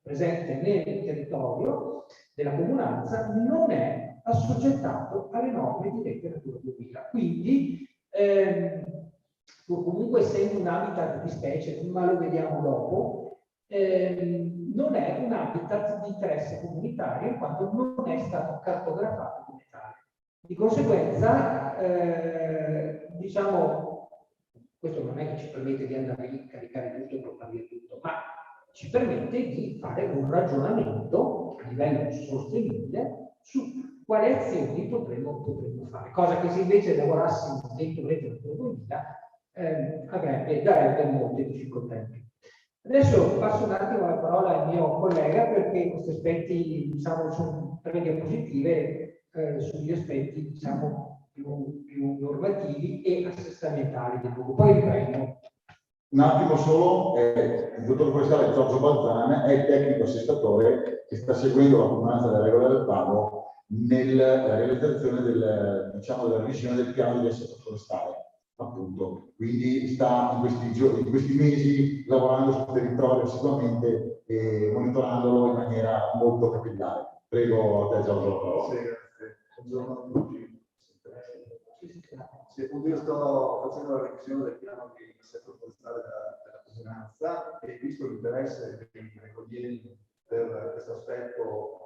presente nel territorio della comunanza non è assoggettato alle norme di rete Natura 2000. Quindi, comunque essendo un habitat di specie, ma lo vediamo dopo, non è un habitat di interesse comunitario in quanto non è stato cartografato come tale. Di conseguenza, diciamo, questo non è che ci permette di andare lì, caricare tutto e portare tutto, ma ci permette di fare un ragionamento a livello sostenibile su quali azioni potremmo fare, cosa che se invece lavorassimo dentro Rete Natura 2000 darebbe molte difficoltà in più. Adesso passo un attimo la parola al mio collega perché questi aspetti, diciamo, sono 3 diapositive sugli aspetti, diciamo, più normativi e assestamentali del luogo. Poi riprendo. Un attimo solo, il dottor forestale Giorgio Balzan è il tecnico assestatore che sta seguendo la comunanza delle regole del pago nella realizzazione della revisione del piano di assetto forestale, appunto. Quindi sta in questi mesi lavorando sul territorio assiduamente e monitorandolo in maniera molto capillare. Prego a te Giorgio la parola. Sì, grazie. Buongiorno a tutti. Sì, appunto io sto facendo la revisione del piano di assetto forestale della comunanza e visto l'interesse dei raccoglieri per questo aspetto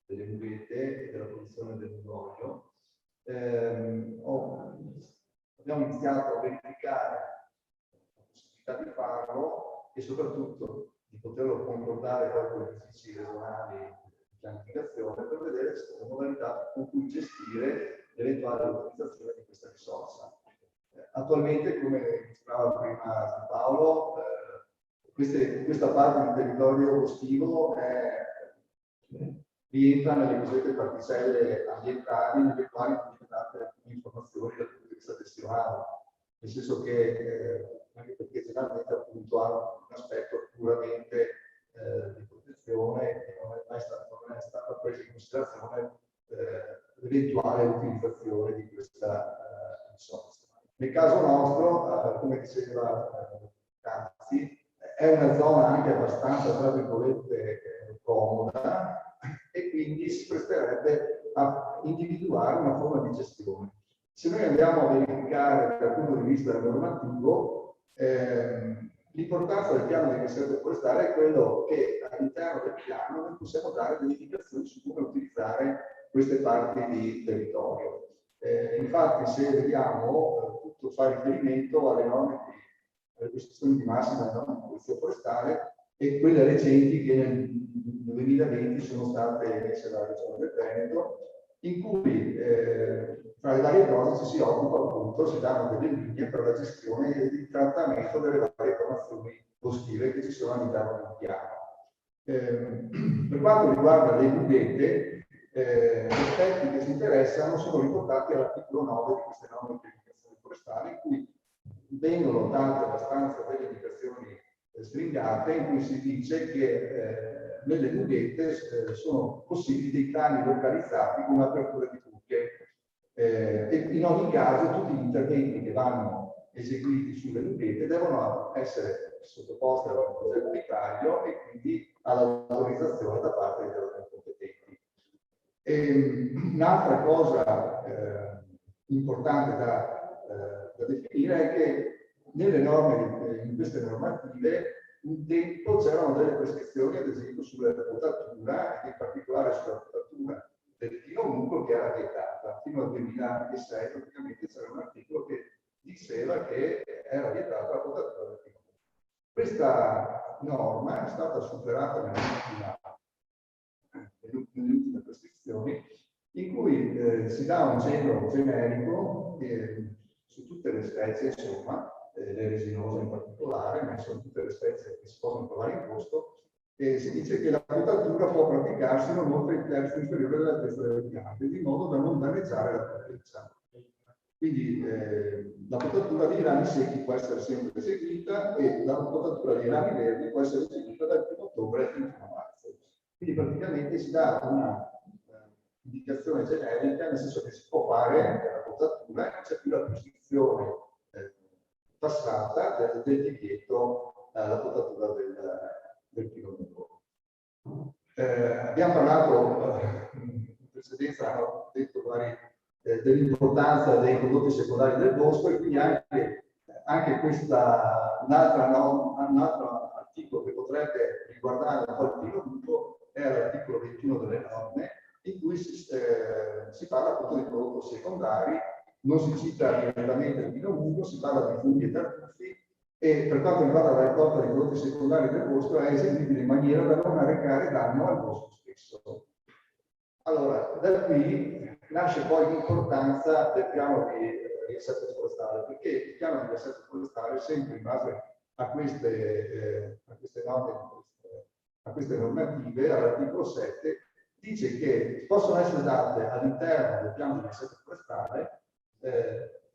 delle mughette e della produzione del mugoio, abbiamo iniziato a verificare la possibilità di farlo e soprattutto di poterlo concordare poi con gli uffici regionali di pianificazione per vedere le modalità con cui gestire l'eventuale utilizzazione di questa risorsa. Attualmente, come mostrava prima Paolo, questa parte del territorio boschivo rientra nelle cosiddette particelle ambientali, nelle quali sono date alcune informazioni dal punto di vista gestionale, nel senso che anche perché generalmente appunto hanno un aspetto puramente di protezione e non è stata presa in considerazione l'eventuale utilizzazione di questa risorsa. Nel caso nostro, come diceva Cazzi, è una zona anche abbastanza, tra virgolette, comoda e quindi si presterebbe a individuare una forma di gestione. Se noi andiamo a verificare dal punto di vista normativo, l'importanza del piano di riserva forestale è quello che all'interno del piano noi possiamo dare delle indicazioni su come utilizzare queste parti di territorio. Infatti, se vediamo, tutto fa riferimento alle norme alle prescrizioni di massima delle norme di protezione forestale e quelle recenti che nel 2020 sono state emesse dalla Regione del Veneto, in cui tra le varie cose ci si occupa appunto, si danno delle linee per la gestione e il trattamento delle varie formazioni boschive che ci sono all'interno del piano. Per quanto riguarda le mughette, gli aspetti che ci interessano sono riportati all'articolo 9 di queste norme di pianificazione forestale, in cui vengono date abbastanza delle indicazioni stringate, in cui si dice che nelle mughette sono possibili dei piani localizzati con aperture di buche. E in ogni caso tutti gli interventi che vanno eseguiti sulle mughette devono essere sottoposti al progetto di taglio e quindi all'autorizzazione da parte dei territori competenti. Un'altra cosa importante da definire è che nelle norme, in queste normative, un tempo c'erano delle prescrizioni, ad esempio, sulla potatura, e in particolare sulla potatura del pino mugo che era vietata. Fino al 2006 praticamente c'era un articolo che diceva che era vietata la potatura del pino mugo. Questa norma è stata superata nelle ultime prescrizioni, in cui si dà un genere generico su tutte le specie, insomma, le resinose in particolare, ma sono tutte le specie che si possono trovare in posto, e si dice che la potatura può praticarsi non oltre il terzo inferiore dell'altezza delle piante, di modo da non danneggiare la corteccia. Quindi la potatura dei rami secchi può essere sempre eseguita e la potatura dei rami verdi può essere eseguita dal 1 ottobre al 31 marzo. Quindi praticamente si dà una indicazione generica, nel senso che si può fare la potatura e non c'è più la prescrizione passata del divieto alla potatura del pino mugo. Abbiamo parlato in precedenza, hanno detto dell'importanza dei prodotti secondari del bosco e quindi anche questa un altro articolo che potrebbe riguardare un po' il pino mugo è l'articolo 21 delle norme, in cui si parla appunto di prodotti secondari. Non si cita direttamente il pino mugo, si parla di funghi e tartufi, e per quanto riguarda la raccolta dei prodotti secondari del bosco è eseguibile in maniera da non arrecare danno al bosco stesso. Allora, da qui nasce poi l'importanza del piano di assetto forestale, perché il piano di assetto forestale, sempre in base a queste norme, a queste normative, all'articolo 7, dice che possono essere date all'interno del piano di assetto forestale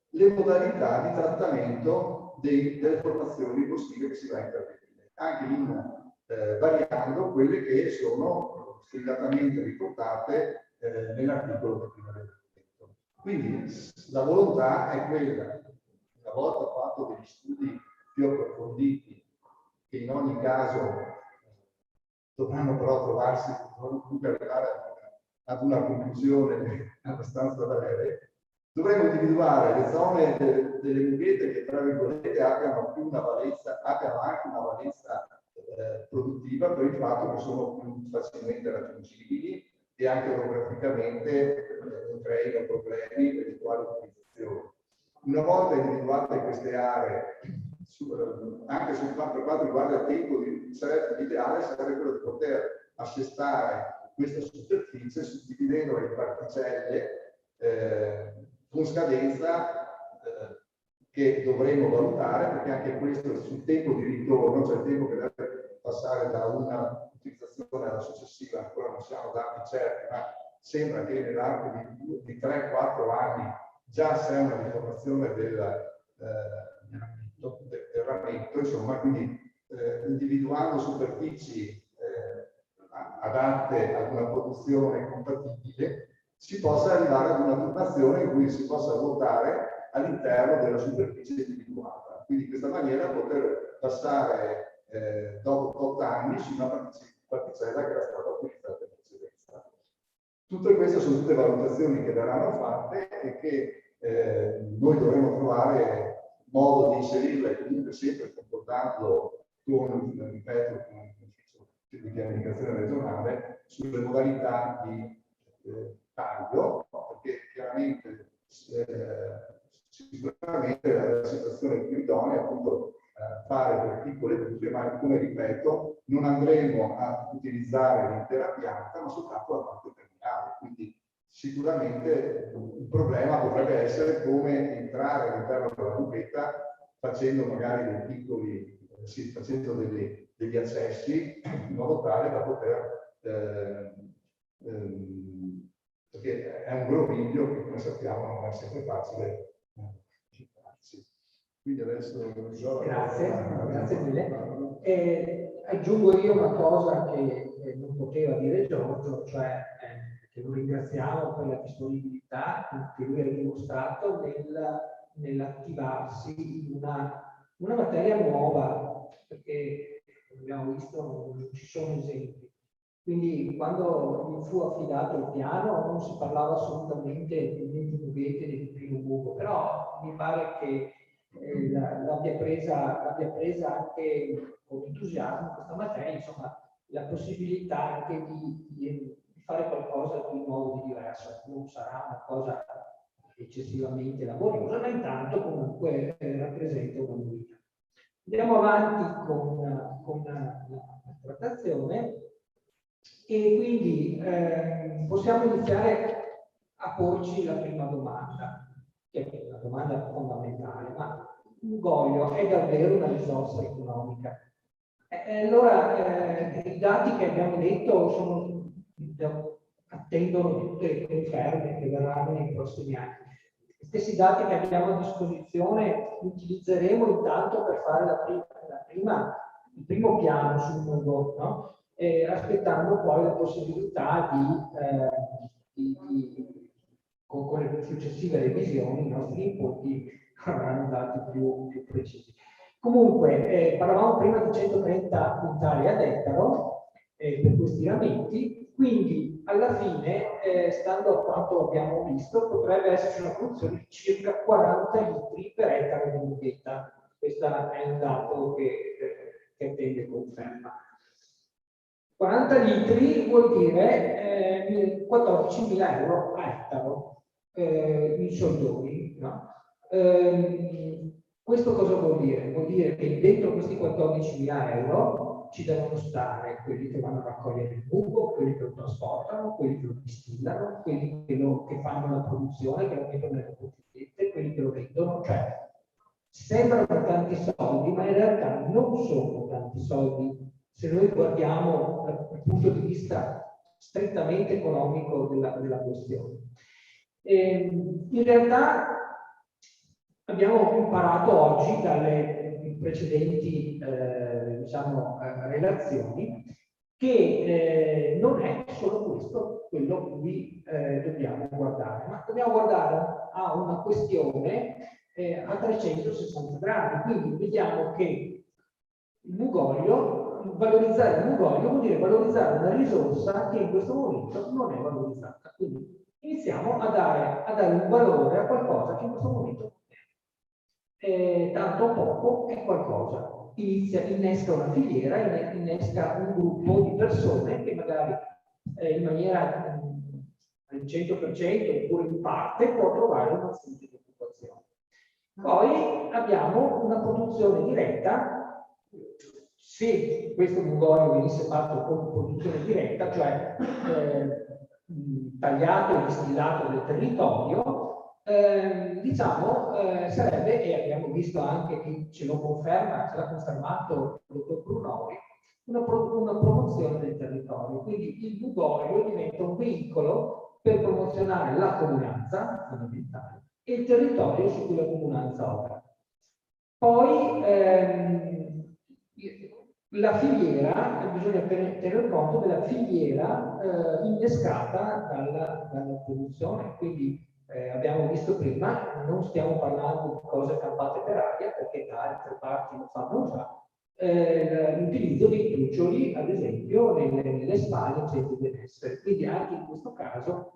le modalità di trattamento delle formazioni boschive che si va a intervenire, anche variando quelle che sono strettamente riportate nell'articolo che prima avevo detto. Quindi la volontà è quella, una volta fatto degli studi più approfonditi, che in ogni caso dovranno però trovarsi, dovranno comunque arrivare ad una conclusione abbastanza breve, dovremmo individuare le zone delle mughette che, tra virgolette, abbiano più una valenza, abbiano anche una valenza produttiva, per il fatto che sono più facilmente raggiungibili e anche orograficamente non creino problemi per eventuali utilizzazioni. Una volta individuate queste aree, anche per quanto riguarda il tempo, l'ideale sarebbe quello di poter assestare questa superficie suddividendola in particelle con scadenza che dovremo valutare, perché anche questo sul tempo di ritorno, cioè il tempo che deve passare da una utilizzazione alla successiva, ancora non siamo dati certi, ma sembra che nell'arco di 3-4 anni già c'è una deformazione del rametto, insomma, quindi individuando superfici adatte ad una produzione compatibile, si possa arrivare ad una turnazione in cui si possa ruotare all'interno della superficie individuata. Quindi in questa maniera poter passare dopo 8 anni su una particella che era stata utilizzata in precedenza. Tutte queste sono tutte valutazioni che verranno fatte e che noi dovremo trovare modo di inserirle, comunque sempre concordando con, ripeto, con l'ufficio di pianificazione regionale sulle modalità di taglio, perché chiaramente sicuramente la situazione più idonea è appunto fare delle piccole buche, ma come ripeto non andremo a utilizzare l'intera pianta, ma soltanto la parte terminale. Quindi sicuramente un problema potrebbe essere come entrare all'interno della buchetta facendo magari dei piccoli, facendo degli accessi in modo tale da poter perché è un groviglio che, come sappiamo, non è sempre facile citarsi. Quindi adesso grazie mille. Aggiungo io una cosa che non poteva dire Giorgio, cioè che lo ringraziamo per la disponibilità che lui ha dimostrato nell'attivarsi in una materia nuova, perché come abbiamo visto non ci sono esempi. Quindi quando mi fu affidato il piano non si parlava assolutamente di mughette di primo buco, però mi pare che l'abbia presa anche con entusiasmo questa materia, insomma la possibilità anche di fare qualcosa di nuovo, di diverso. Non sarà una cosa eccessivamente laboriosa, ma intanto comunque rappresenta una novità. Andiamo avanti con la trattazione. E quindi possiamo iniziare a porci la prima domanda, che è una domanda fondamentale, ma un Goglio è davvero una risorsa economica? Allora, i dati che abbiamo detto attendono tutte le conferme che verranno nei prossimi anni. Gli stessi dati che abbiamo a disposizione utilizzeremo intanto per fare il primo piano sul Mongo, no? Aspettando poi la possibilità con le successive revisioni i nostri inputti avranno dati più precisi. Comunque, parlavamo prima di 130 quintali ad ettaro per questi ramenti, quindi alla fine, stando a quanto abbiamo visto, potrebbe esserci una produzione di circa 40 litri per ettaro di mughetta. Questo è un dato che attende conferma. 40 litri vuol dire 14.000 euro a ettaro in soldoni. No? Questo cosa vuol dire? Vuol dire che dentro questi 14.000 euro ci devono stare quelli che vanno a raccogliere il muco, quelli che lo trasportano, quelli che lo distillano, quelli che fanno la produzione, che lo mettono nelle bottigliette, quelli che lo vendono, cioè sembrano tanti soldi, ma in realtà non sono tanti soldi se noi guardiamo dal punto di vista strettamente economico della questione. In realtà abbiamo imparato oggi dalle precedenti diciamo, relazioni che non è solo questo quello a cui dobbiamo guardare, ma dobbiamo guardare a una questione a 360 gradi. Quindi vediamo che il mugoglio, valorizzare il mugoglio vuol dire valorizzare una risorsa che in questo momento non è valorizzata. Quindi iniziamo a dare un valore a qualcosa che in questo momento non è. Tanto o poco è qualcosa. Innesca una filiera, innesca un gruppo di persone che magari in maniera al 100% oppure in parte può trovare una fonte di occupazione. Poi abbiamo una produzione diretta. Se questo mugoglio venisse fatto con produzione diretta, cioè tagliato e distillato del territorio, diciamo sarebbe, e abbiamo visto anche che ce lo conferma, ce l'ha confermato il dottor Brunori, una promozione del territorio. Quindi il mugoglio diventa un veicolo per promozionare la comunanza fondamentale e il territorio su cui la comunanza opera. Poi la filiera, bisogna tenere conto della filiera innescata dalla produzione. Quindi abbiamo visto prima, non stiamo parlando di cose campate per aria, perché da altre parti lo fanno già, l'utilizzo dei truccioli, ad esempio, nelle spalle in centri di benessere. Quindi anche in questo caso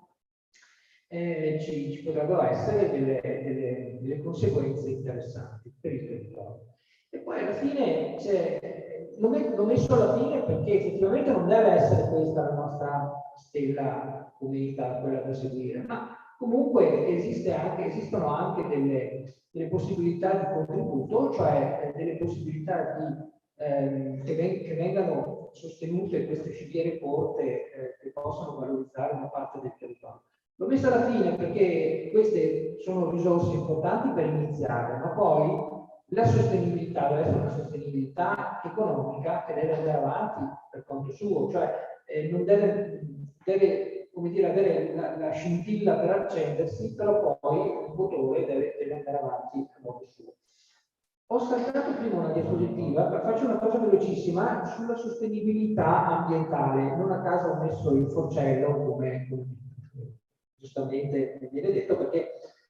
ci potrebbero essere delle conseguenze interessanti per il territorio. E poi alla fine l'ho messo alla fine perché effettivamente non deve essere questa la nostra stella cometa, quella da seguire, ma comunque esistono anche delle possibilità di contributo, cioè delle possibilità che vengano sostenute queste filiere corte che possono valorizzare una parte del territorio. L'ho messa alla fine perché queste sono risorse importanti per iniziare, ma poi la sostenibilità deve essere una sostenibilità economica che deve andare avanti per conto suo, cioè non deve come dire, avere la scintilla per accendersi, però poi il motore deve andare avanti a modo suo. Ho saltato prima una diapositiva, faccio una cosa velocissima sulla sostenibilità ambientale. Non a caso ho messo il forcello come giustamente viene detto, perché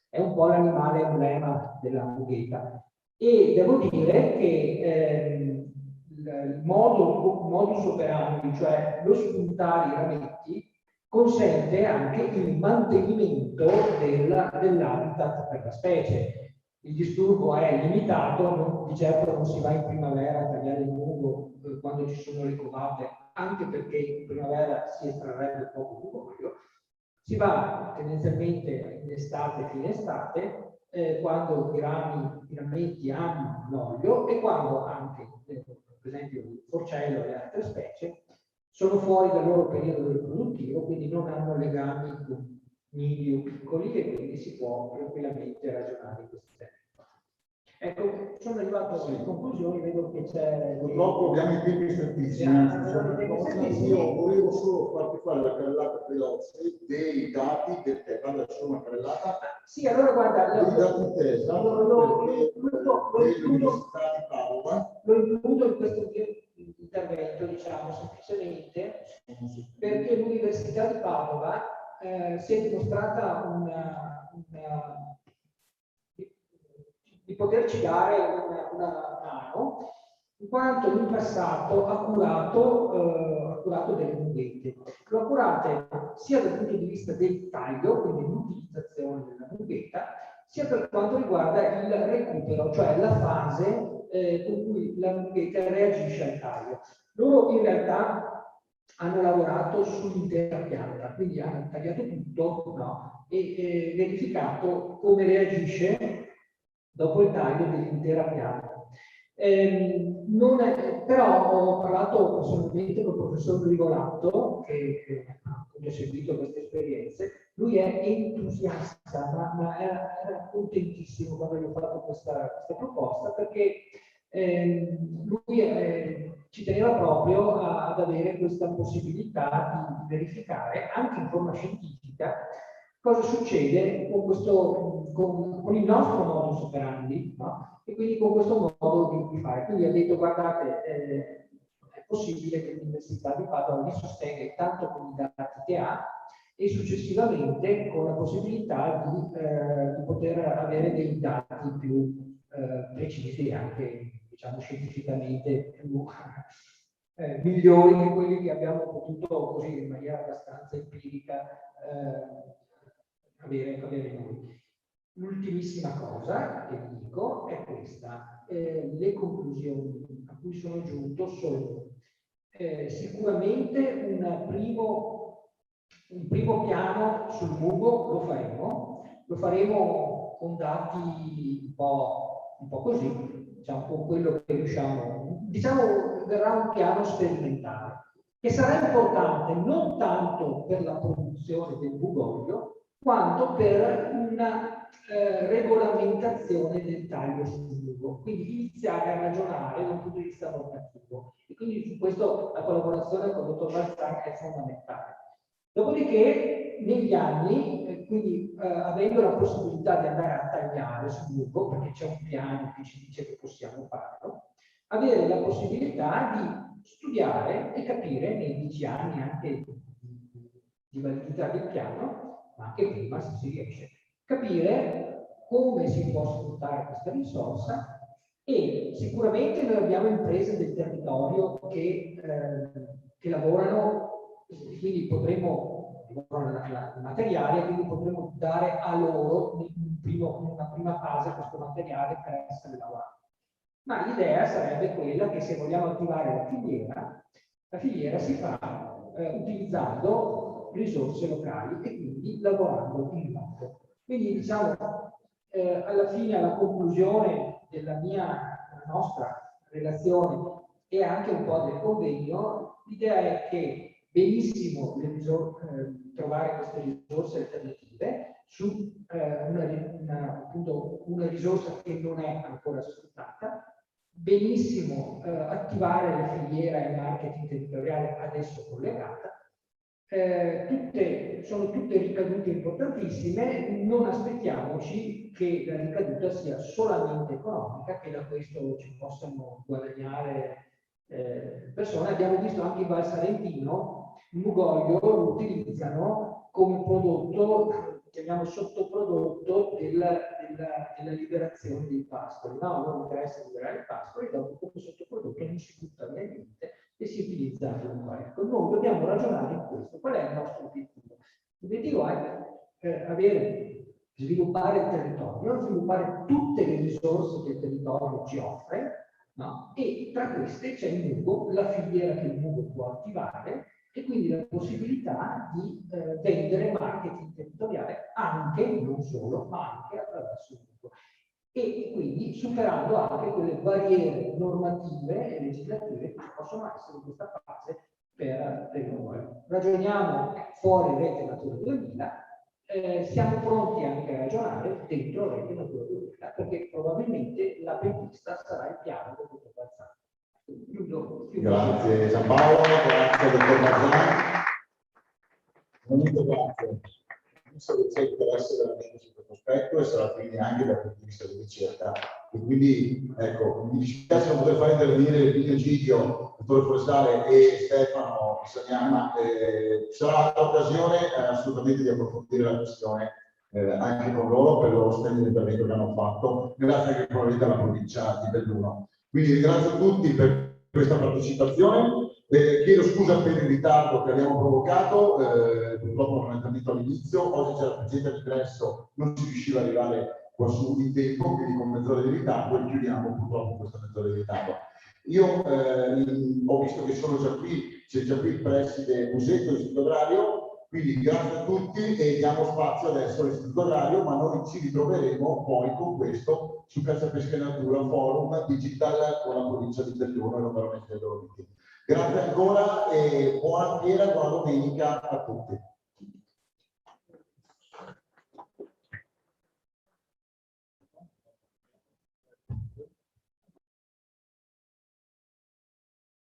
è un po' l'animale emblema della mugheta. E devo dire che il modus operandi, cioè lo spuntare i rametti, consente anche il mantenimento dell'habitat per la specie. Il disturbo è limitato, di certo non si va in primavera a tagliare il mugo quando ci sono le covate, anche perché in primavera si estrarrebbe poco mugoglio. Si va tendenzialmente in estate, fine estate, quando i rametti hanno l'olio e quando anche, per esempio, il forcello e le altre specie sono fuori dal loro periodo riproduttivo, quindi non hanno legami con nidi piccoli e quindi si può tranquillamente ragionare in questi termini. Ecco, sono arrivato alle conclusioni, vedo che c'è... Purtroppo abbiamo i tempi strettissimi. Io volevo solo farti fare la carrellata veloce dei dati del TESA, quando c'è una carrellata. Sì, allora guarda, dei dati TESA, dell'Università di Padova. Lo includo in questo intervento, diciamo, semplicemente perché l'Università di Padova si è dimostrata di poterci dare una mano, in quanto in passato ha curato delle mughette. Lo ha curate sia dal punto di vista del taglio, quindi l'utilizzazione della mughetta, sia per quanto riguarda il recupero, cioè la fase con cui la mughetta reagisce al taglio. Loro in realtà hanno lavorato sull'intera pianta, quindi hanno tagliato tutto, no? E verificato come reagisce dopo il taglio dell'intera pianta. Però ho parlato personalmente con il professor Grigolatto, che ha seguito queste esperienze. Lui è entusiasta, ma era contentissimo quando gli ho fatto questa proposta, perché lui ci teneva proprio ad avere questa possibilità di verificare, anche in forma scientifica, cosa succede con il nostro modus operandi, no? E quindi con questo modo di fare. Quindi ha detto, guardate, è possibile che l'Università di Padova vi sostenga tanto con i dati che ha e successivamente con la possibilità di poter avere dei dati più precisi e anche, diciamo, scientificamente più migliori che quelli che abbiamo potuto così in maniera abbastanza empirica avere noi. L'ultimissima cosa che vi dico è questa: le conclusioni a cui sono giunto sono sicuramente un primo piano sul Mugo lo faremo con dati un po' così, diciamo, con quello che riusciamo, diciamo, verrà un piano sperimentale, che sarà importante non tanto per la produzione del Bugoglio, quanto per una regolamentazione del taglio sul mugo, quindi iniziare a ragionare da un punto di vista normativo. E quindi su questo la collaborazione con il dottor Balzani è fondamentale. Dopodiché, negli anni, quindi avendo la possibilità di andare a tagliare sul mugo, perché c'è un piano che ci dice che possiamo farlo, avere la possibilità di studiare e capire nei 10 anni anche di validità del piano, ma anche prima, se si riesce, capire come si può sfruttare questa risorsa. E sicuramente noi abbiamo imprese del territorio che lavorano, quindi potremo lavorare il materiale, quindi potremo dare a loro in una prima fase questo materiale per essere lavorato. Ma l'idea sarebbe quella che, se vogliamo attivare la filiera si fa utilizzando risorse locali e quindi lavorando in loco. Quindi, diciamo, alla fine, alla conclusione della nostra relazione e anche un po' del convegno, l'idea è che benissimo trovare queste risorse alternative su una risorsa che non è ancora sfruttata, benissimo attivare la filiera e il marketing territoriale adesso collegata. Sono tutte ricadute importantissime. Non aspettiamoci che la ricaduta sia solamente economica, che da questo ci possano guadagnare persone. Abbiamo visto anche in Val Salentino il mugoglio lo utilizzano come prodotto, chiamiamo sottoprodotto della liberazione dei pascoli. No, non interessa liberare i pascoli, dopo come sottoprodotto non si butta via niente e si utilizza anche un po'. Ecco, noi dobbiamo ragionare in questo. Qual è il nostro obiettivo? L'obiettivo è sviluppare il territorio, sviluppare tutte le risorse che il territorio ci offre, no? E tra queste c'è il mugo, la filiera che il mugo può attivare, e quindi la possibilità di vendere marketing territoriale anche, non solo, ma anche attraverso il mugo. E quindi superando anche quelle barriere normative e legislative che possono essere in questa fase per noi. Ragioniamo fuori Rete Natura 2000, siamo pronti anche a ragionare dentro Rete Natura 2000, perché probabilmente la pentista sarà il piano del dottor Balzani. Grazie Giampaolo, grazie dottor Balzani. Veramente grazie. Visto che c'è interesse veramente su questo aspetto e sarà quindi anche dal punto di vista di ricerca. E quindi, ecco, mi dispiace non poter fare intervenire Pino Egidio, dottore Forestale e Stefano Sagnana. Sarà l'occasione assolutamente di approfondire la questione anche con loro per lo splendido intervento che hanno fatto. Grazie anche probabilmente alla provincia di Belluno. Quindi ringrazio tutti per questa partecipazione. Chiedo scusa per il ritardo che abbiamo provocato, purtroppo non è capito all'inizio, oggi c'era la gente all'ingresso, non si riusciva ad arrivare qua su in tempo, quindi con mezz'ora di ritardo e chiudiamo purtroppo questa mezz'ora di ritardo. Io ho visto che sono già qui, c'è già qui il preside Musetto, il sottogradio, Quindi grazie a tutti e diamo spazio adesso all'Istituto Agrario, ma noi ci ritroveremo poi con questo su Caccia Pesca e Natura Forum Digital con la provincia di Belluno e l'Opera Mestre Dolomiti. Grazie ancora e buona fiera, buona domenica a tutti.